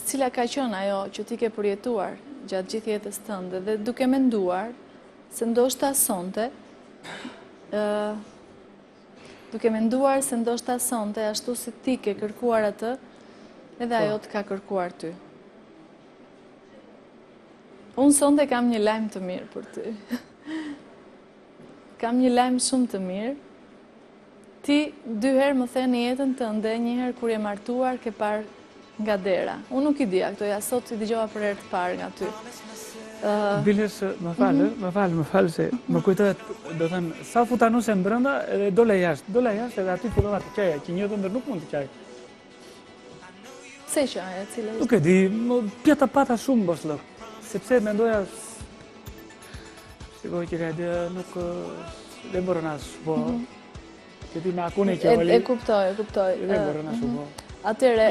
cila ka qenë ajo që ti ke përjetuar gjatë gjithë jetës tënde, dhe duke menduar se ndoshta sonte, ashtu si ti ke kërkuar atë, edhe ajo të ka kërkuar ty. Unë sonte kam një lajm të mirë për ty. Kam një lajm shumë të mirë. Ti 2 herë më the në jetën tënde, një herë kur je martuar, ke parë nga dera. Unë nuk i dija këto, ja sot i dëgjova për herë të parë nga ty. Biles, më falë, se më kujtohet, do thënë, sa futa nuse brenda edhe dole jashtë edhe aty fillova të qaja, që një ndër nuk mund të qaj. Pse qaja, cila? Nuk e di, pjata pata shumë boslok, sepse mendoja, shikoj që ka dhe nuk dhe mbërën asë, po, që ti me akune që vali. E kuptoj. Dhe mbërën asë, po. Atëre,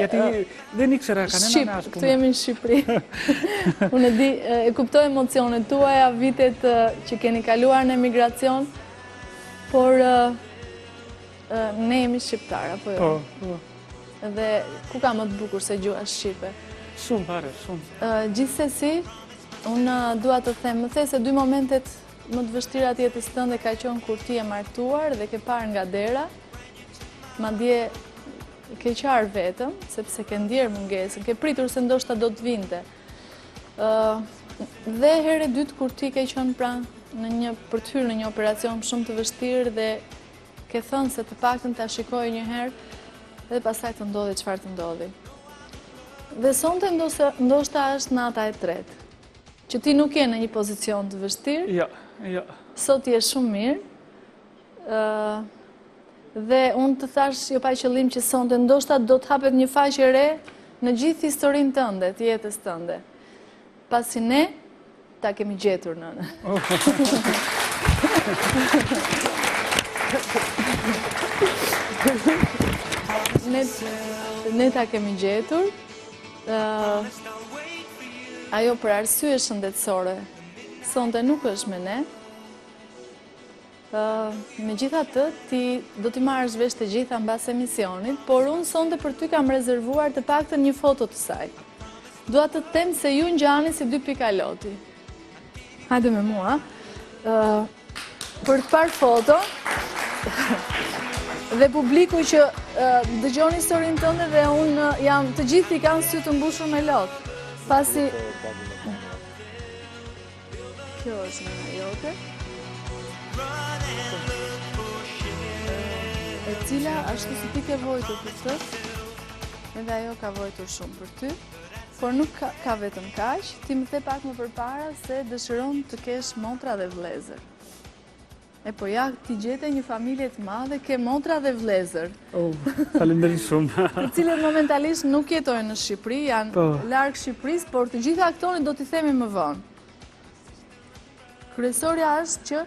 dhe një këshera ka Shqip, këtu jemi në Shqipëri. Unë e kuptoj emocionet tuaja, vitet që keni kaluar në emigracion, por ne jemi shqiptar, apo jo? Po. Dhe ku ka më të bukur se gjuha shqipe? Shumë, pare, shumë. Gjithsesi, unë dua të them, më the se 2 momentet më të vështira të jetës tënde ka qenë kur ti e martuar dhe ke parë nga dera, madje ke qarë vetëm, sepse ke ndjerë mungesën, ke pritur se ndoshta do të vinte. Dhe herë e dytë kur ti ke qenë për të hyrë në një operacion shumë të vështirë dhe ke thënë se të paktën ta shikoj një herë dhe pastaj të ndodhi çfarë të ndodhi. Dhe sonte ndoshta është nata e tretë, që ti nuk je në një pozicion të vështirë. Jo. Sot je shumë mirë. Dhe unë të thash jo pa qëllim që sonte ndoshta do të hapet një faqe re në gjithë historinë tënde, të jetës tënde. Pasi ne ta kemi gjetur nënë. Ne ta kemi gjetur. Ajo për arsye shëndetësore sonte nuk është me ne. Megjithatë, ti do t'i marrësh vesh të gjitha mbas emisionit, por unë sonte për ty kam rezervuar të paktën një foto të saj. Dua të them se ju ngjani si 2 pikaloti. Hajde me mua. Për të parë foto dhe publiku që dëgjon historinë tënde dhe unë jam të gjithë i kanë sy të mbushur me lot. Pasi kjo është nëna jote. E cila ashtu si ti ke vojtur për të, edhe ajo ka vojtur shumë për ty, por nuk ka vetëm kaq, ti më the pak më përpara se dëshiron të kesh motra dhe vëllezër. E po ja, ti gjete një familje të madhe, ke motra dhe vëllezër. Faleminderit shumë. Të cilët momentalisht nuk jetojnë në Shqipëri, janë larg Shqipërisë, por të gjitha këto do t'i themi më vonë. Kryesorja është që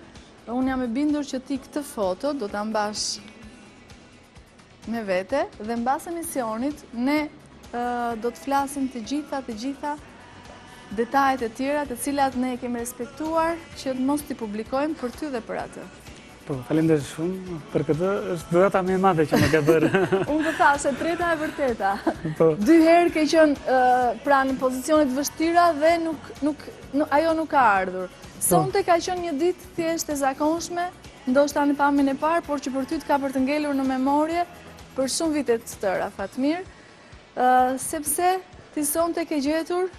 unë jam e bindur që ti këtë foto do ta mbash me vete dhe mbas emisionit ne do të flasim të gjitha detajet e tjera të cilat ne kemi respektuar që mos t'i publikojmë për ty dhe për atë. Po, faleminderit shumë për këtë, është dhurata më e madhe që më ka bërë. Unë të thash e treta e vërteta. Po. 2 herë ke qenë në pozicionet vështira dhe ajo nuk ka ardhur. Sonte ka qenë një ditë thjesht e zakonshme, ndoshta në pamjen e parë, por që për ty të ka për të ngelur në memorje për shumë vite të tëra, Fatmir, sepse ti sonte ke gjetur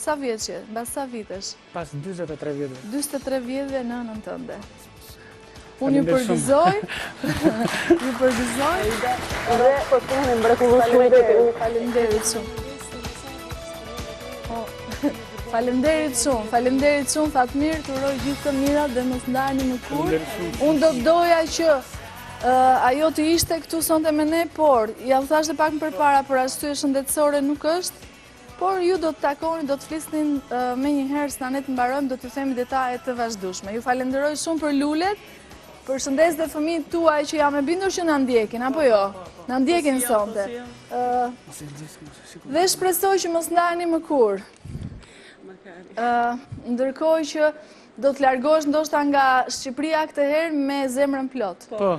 sa vjeçje, mbas sa vitesh? Pas 43 vjetëve. 43 vjetëve nënën tënde. Unë ju përgëzoj, dhe për punën mrekullueshme. Faleminderit shumë. Faleminderit shumë, Fatmir, të uroj gjithë të mirat dhe mos ndajeni më kurrë. Unë do të doja që ajo të ishte këtu sonte me ne, por ja u thashtë pak më përpara për arsye shëndetësore nuk është, por ju do të takoni, do të flisnin me një herë sa ne të mbarojmë, do t'ju themi detajet të vazhdueshme. Ju falenderoj shumë për lulet, për shëndes dhe fëmijët tuaj që jam e bindur që na ndjekin, apo jo? Na ndjekin sonte. Dhe shpresoj që mos ndajeni më kurrë. Ndërkohë që do të largohesh ndoshta nga Shqipëria këtë herë me zemrën plot. Po.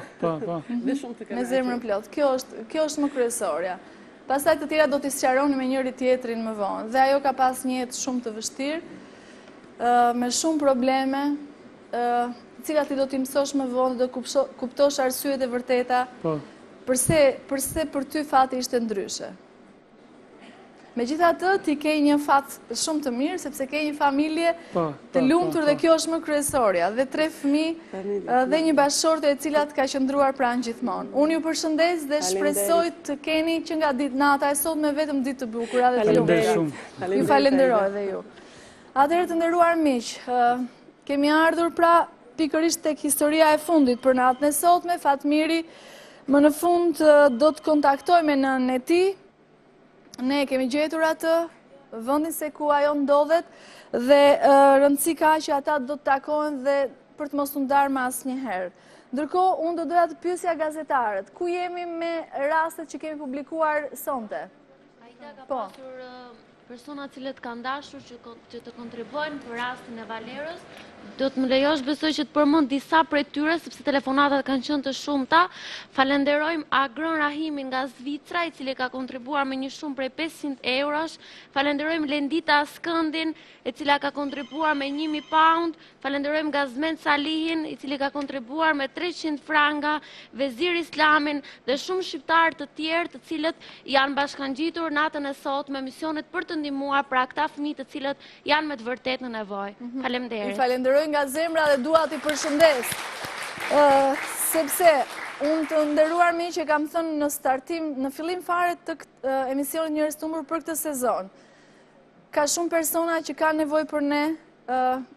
Me zemrën plot. Kjo është më kryesorja. Pastaj të tjera do t'i sqaroni me njëri tjetrin më vonë. Dhe ajo ka pas një jetë shumë të vështirë, me shumë probleme, cilat ti do t'i mësosh më vonë, do kuptosh arsyet e vërteta. Përse për ty fati ishte ndryshe. Megjithatë, ti ke një fat shumë të mirë, sepse ke një familje të lumtur dhe kjo është më kryesorja, dhe 3 fëmijë dhe një bashkëshorte e cilat ka qëndruar pranë gjithmonë. Unë ju përshëndes dhe shpresoj të keni që nga nata e sotme vetëm ditë të bukura dhe të lumtura. Ju falenderoj dhe ju. Atëherë të nderuar miq, kemi ardhur pra pikërisht tek historia e fundit për natën e sotme. Fatmiri më në fund do të kontaktoj me nënën e tij. Ne kemi gjetur atë, vendin se ku ajo ndodhet dhe rëndësi ka që ata do të takohen dhe për të mos u ndarë më asnjëherë. Ndërkohë, unë do doja të pyesja gazetarët, ku jemi me rastet që kemi publikuar sonte? Aida ka pasur persona cilët kanë dashur që të kontribuojnë për rastin e Valerës. Do të më lejosh besoj që të përmend disa prej tyre, sepse telefonatat kanë qenë të shumta. Falenderojmë Agron Rahimin nga Zvicra, i cili ka kontribuar me një shumë prej 500 eurosh. Falenderojmë Lendita Skëndin, e cila ka kontribuar me 1000 pound. Falenderojmë Gazment Salihin, i cili ka kontribuar me 300 franga, Vezir Islamin dhe shumë shqiptarë të tjerë të cilët janë bashkangjitur natën e sotme me misionet për të ndihmuar pra këta fëmijë të cilët janë me të vërtetë në nevojë. Faleminderit. Falenderoj nga zemra dhe dua t'i përshëndes. Sepse unë të nderuar miq që kam thënë në startim, në fillim fare të emisionit Njerëz të humbur për këtë sezon. Ka shumë persona që kanë nevojë për ne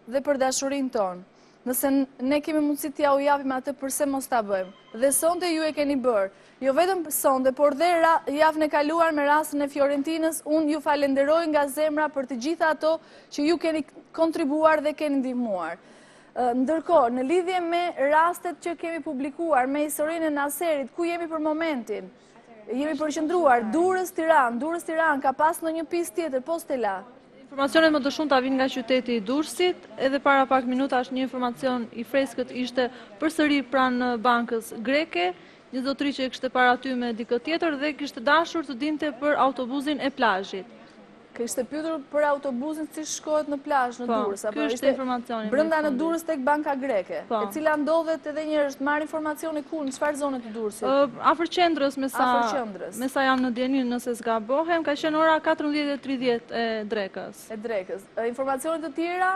dhe për dashurinë tonë. Nëse ne kemi mundësi t'ja u japim atë, përse mos ta bëjmë? Dhe sonte ju e keni bërë. Jo vetëm sonte, por dhe javën e kaluar me rastin e Fiorentinës, unë ju falenderoj nga zemra për të gjitha ato që ju keni kontribuar dhe keni ndihmuar. Ndërkohë, në lidhje me rastet që kemi publikuar, me historinë e Naserit, ku jemi për momentin? Jemi përqendruar, Durrës Tiranë, ka pas në një pistë tjetër, po Stella? Informacionet më të shumta vijnë nga qyteti i Durrësit, edhe para pak minutash një informacion i freskët ishte përsëri pranë bankës greke, një zotëri që e kishte paraty me dikë tjetër dhe kishte dashur të dinte për autobusin e plazhit. Kishte pyetur për autobusin si shkohet në plazh në Durrës, apo ishte informacioni brenda në Durrës tek banka greke, e cila ndodhet edhe njerëz të marrin informacione ku në çfarë zone të Durrësit? Afër qendrës, me sa jam në dijenin nëse zgabohem, ka qenë ora 14:30 e drekës. Informacione të tjera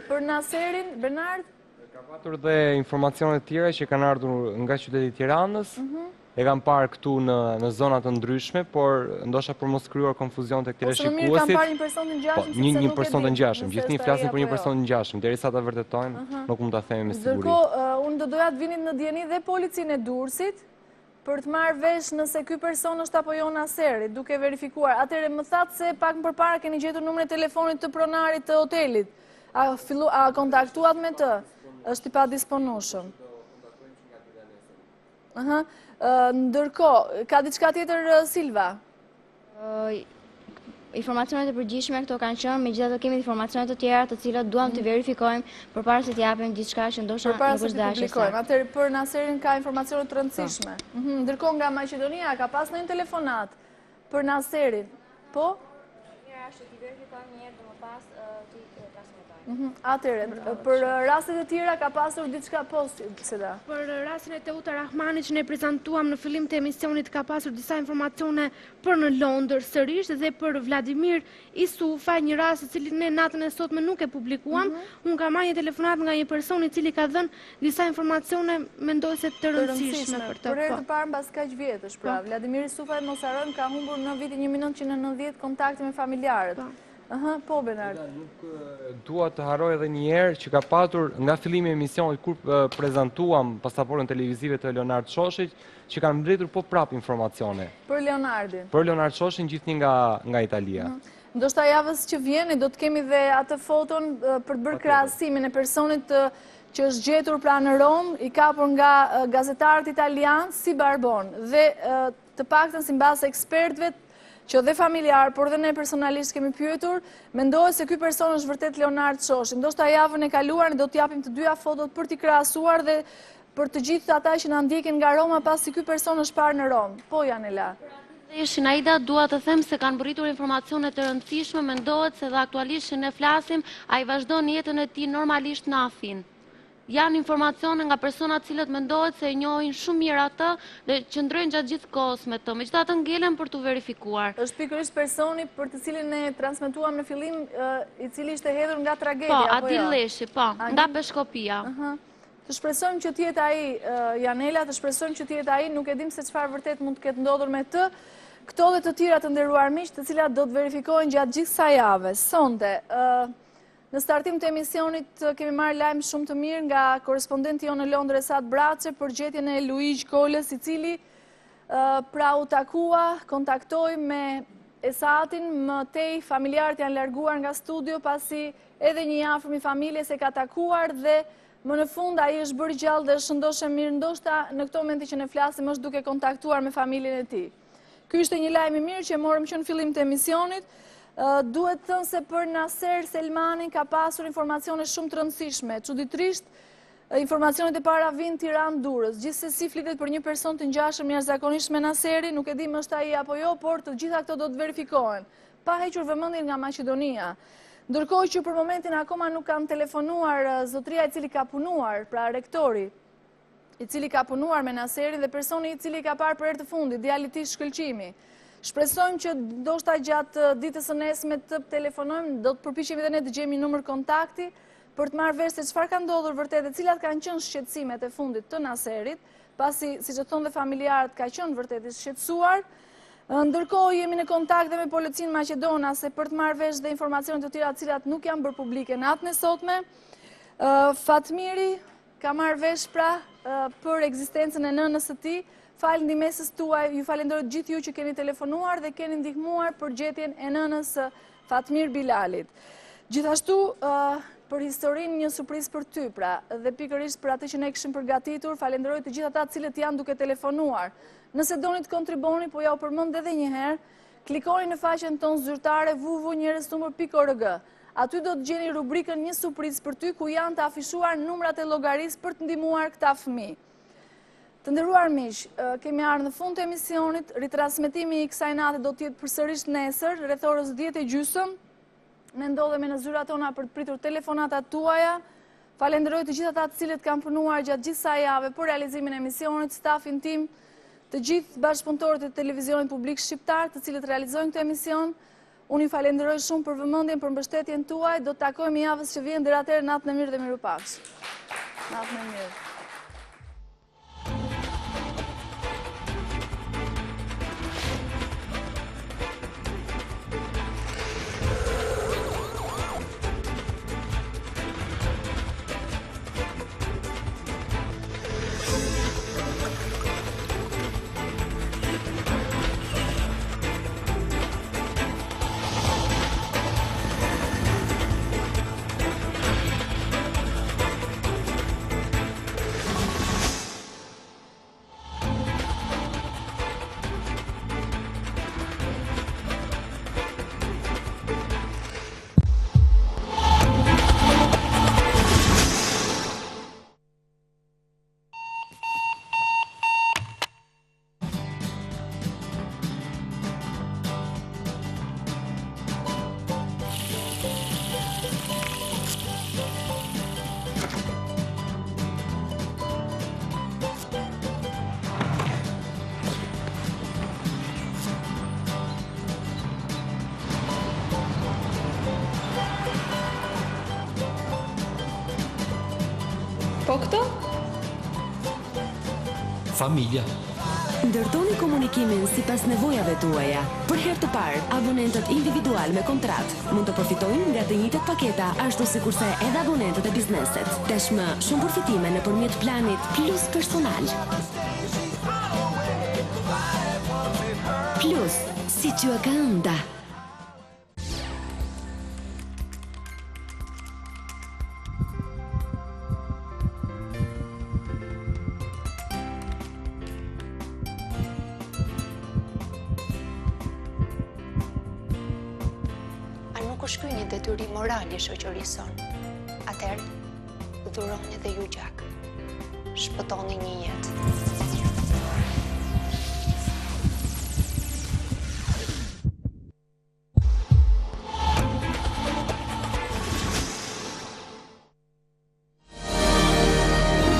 për Naserin, Bernard? Ka patur dhe informacione të tjera që kanë ardhur nga qyteti i Tiranës. E kam parë këtu në zonat të ndryshme, por ndoshta për mos krijuar konfuzion tek teleshikuesit. Po, kam parë një person të ngjashëm, një person të ngjashëm. Gjithnjë flasin për një person të ngjashëm, derisa ta vërtetojmë, nuk mund ta themi me siguri. Ndërkohë, unë do doja të vinit në dieni dhe policinë e Durrësit për të marrë vesh nëse ky person është apo jo Naseri, duke verifikuar. Atëherë më thatë se pak më përpara keni gjetur numrin e telefonit të pronarit të hotelit. A kontaktuat me të? Është i padisponueshëm. Ndërkohë, ka diçka tjetër Silva? Informacionet e përgjithshme këto kanë qenë, megjithatë kemi informacione të tjera të cilat duam të verifikojmë përpara se të japim diçka që ndoshta nuk është dashur. Atëherë për Naserin ka informacione të rëndësishme. Ndërkohë nga Maqedonia ka pas ndonjë telefonat për Naserin. Po? Mira, është të verifikojmë një herë më pas ti transmetoj. Atëherë, për rastet e tjera ka pasur diçka post, Seda? Për rastin e Teuta Rahmanit që ne prezantuam në fillim të emisionit ka pasur disa informacione për në Londër sërish dhe për Vladimir Isufa, një rast i cili ne natën e sotme nuk e publikuam. Unë kam marrë një telefonat nga një person i cili ka dhënë disa informacione mendoj se të rëndësishme për të. Për herë të parë mbas kaq vjetësh, pra Vladimir Isufa, mos harrojmë, ka humbur në vitin 1990 kontakte me familjarët. Po, Bernard. Nuk dua të harroj edhe një herë që ka patur nga fillimi i emisionit kur prezantuam pasaportën televizive të Leonard Shoshit, që kanë mbledhur po prap informacione. Për Leonardin. Për Leonard Shoshin gjithnjë nga Italia. Ndoshta javës që vjen do të kemi dhe atë foton për të bërë krahasimin e personit që është gjetur pra në Rom, i kapur nga gazetarët italianë si Barbon dhe të paktën sipas ekspertëve që dhe familjar, por dhe ne personalisht kemi pyetur, mendohet se ky person është vërtet Leonard Shoshi. Ndoshta javën e kaluar do t'japim të dyja fotot për t'i krahasuar dhe për të gjithë ata që na ndjekin nga Roma pasi ky person është parë në Rom. Po, Janela. Shinaida, dua të them se kanë bërritur informacione të rëndësishme, mendohet se dhe aktualisht që ne flasim, ai vazhdon jetën e tij normalisht në Athinë. Janë informacione nga persona cilët mendohet se e njohin shumë mirë atë dhe qëndrojnë gjatë gjithë kohës me të, megjithatë ngelen për të verifikuar. Është pikërisht personi për të cilin ne transmetuam në fillim, i cili ishte hedhur nga tragedja, apo jo? Po, Adil Leshi, po, nga Peshkopia. Të shpresojmë që të jetë ai, Janela, të shpresojmë që të jetë ai, nuk e dim se çfarë vërtet mund të ketë ndodhur me të. Këto dhe të tjera të nderuar miq, të cilat do të verifikohen gjatë gjithë kësaj jave. Sonte, në startim të emisionit kemi marrë lajm shumë të mirë nga korrespondenti jonë në Londër Esat Braçe për gjetjen e Luigi Kolës, i cili pra u takua, kontaktoi me Esatin, më tej familjarët janë larguar nga studio pasi edhe një afërm i familjes e ka takuar dhe Më në fund, ai është bërë gjallë dhe shëndoshe mirë, ndoshta në këto momenti që ne flasim është duke kontaktuar me familjen e tij. Ky ishte një lajm i mirë që e morëm që në fillim të emisionit. Duhet thënë se për Naser Selmanin ka pasur informacione shumë të rëndësishme. Çuditërisht, informacionet e para vinë Tiranë-Durrës. Gjithsesi flitet për një person të ngjashëm jashtëzakonisht me Naserin, nuk e di më është ai apo jo, por të gjitha këto do të verifikohen. Pa hequr vëmendjen nga Maqedonia. Ndërkohë që për momentin akoma nuk kanë telefonuar zotria i cili ka punuar, pra rektori, i cili ka punuar me Naserin dhe personi i cili ka parë për herë të fundit, djali i tij Shkëlqimi. Shpresojmë që ndoshta gjatë ditës së nesme të telefonojmë, do të përpiqemi edhe ne të gjejmë një numër kontakti për të marrë vesh se çfarë ka ndodhur vërtet dhe cilat kanë qenë shqetësimet e fundit të Naserit, pasi siç e thonë dhe familjarët ka qenë vërtet i shqetësuar. Ndërkohë jemi në kontakt dhe me policinë maqedonase për të marrë vesh dhe informacione të tjera të cilat nuk janë bërë publike natën e sotme. Fatmiri ka marrë vesh pra për ekzistencën e nënës së tij. Falë ndihmesës tuaj, ju falenderoj gjithë ju që keni telefonuar dhe keni ndihmuar për gjetjen e nënës së Fatmir Bilalit. Gjithashtu për historinë një surprizë për ty, pra, dhe pikërisht për atë që ne kishim përgatitur, falenderoj të gjithë ata të cilët janë duke telefonuar. Nëse doni të kontriboni, po ja u përmend edhe një herë, klikoni në faqen tonë zyrtare www.njerëznumër.org. Aty do të gjeni rubrikën një surprizë për ty ku janë të afishuar numrat e llogarisë për të ndihmuar këta fëmijë. Të nderuar miq, kemi ardhur në fund të emisionit. Ritransmetimi i kësaj nate do të jetë përsërisht nesër, rreth orës 10:30. Ne ndodhemi në zyrat tona për të pritur telefonatat tuaja. Falenderoj të gjithë ata të cilët kanë punuar gjatë gjithë kësaj jave për realizimin e emisionit, stafin tim, të gjithë bashkëpunëtorët e televizionit publik shqiptar, të cilët realizojnë këtë emision. Unë ju falenderoj shumë për vëmendjen, për mbështetjen tuaj. Do të takohemi javës që vjen, deri atëherë natën e mirë dhe mirupafshim. Natën e mirë. Po këto? Familja. Ndërtoni komunikimin sipas nevojave tuaja. Për herë të parë, abonentët individual me kontratë mund të përfitojnë nga të njëjtat paketa ashtu sikurse edhe abonentët e bizneset. Tashmë shumë përfitime nëpërmjet planit Plus Personal. Plus, si që ka ënda. Nuk është ky një detyrim moral i shoqërisë sonë. Atëherë, dhuroni dhe ju gjak. Shpëtoni një jetë.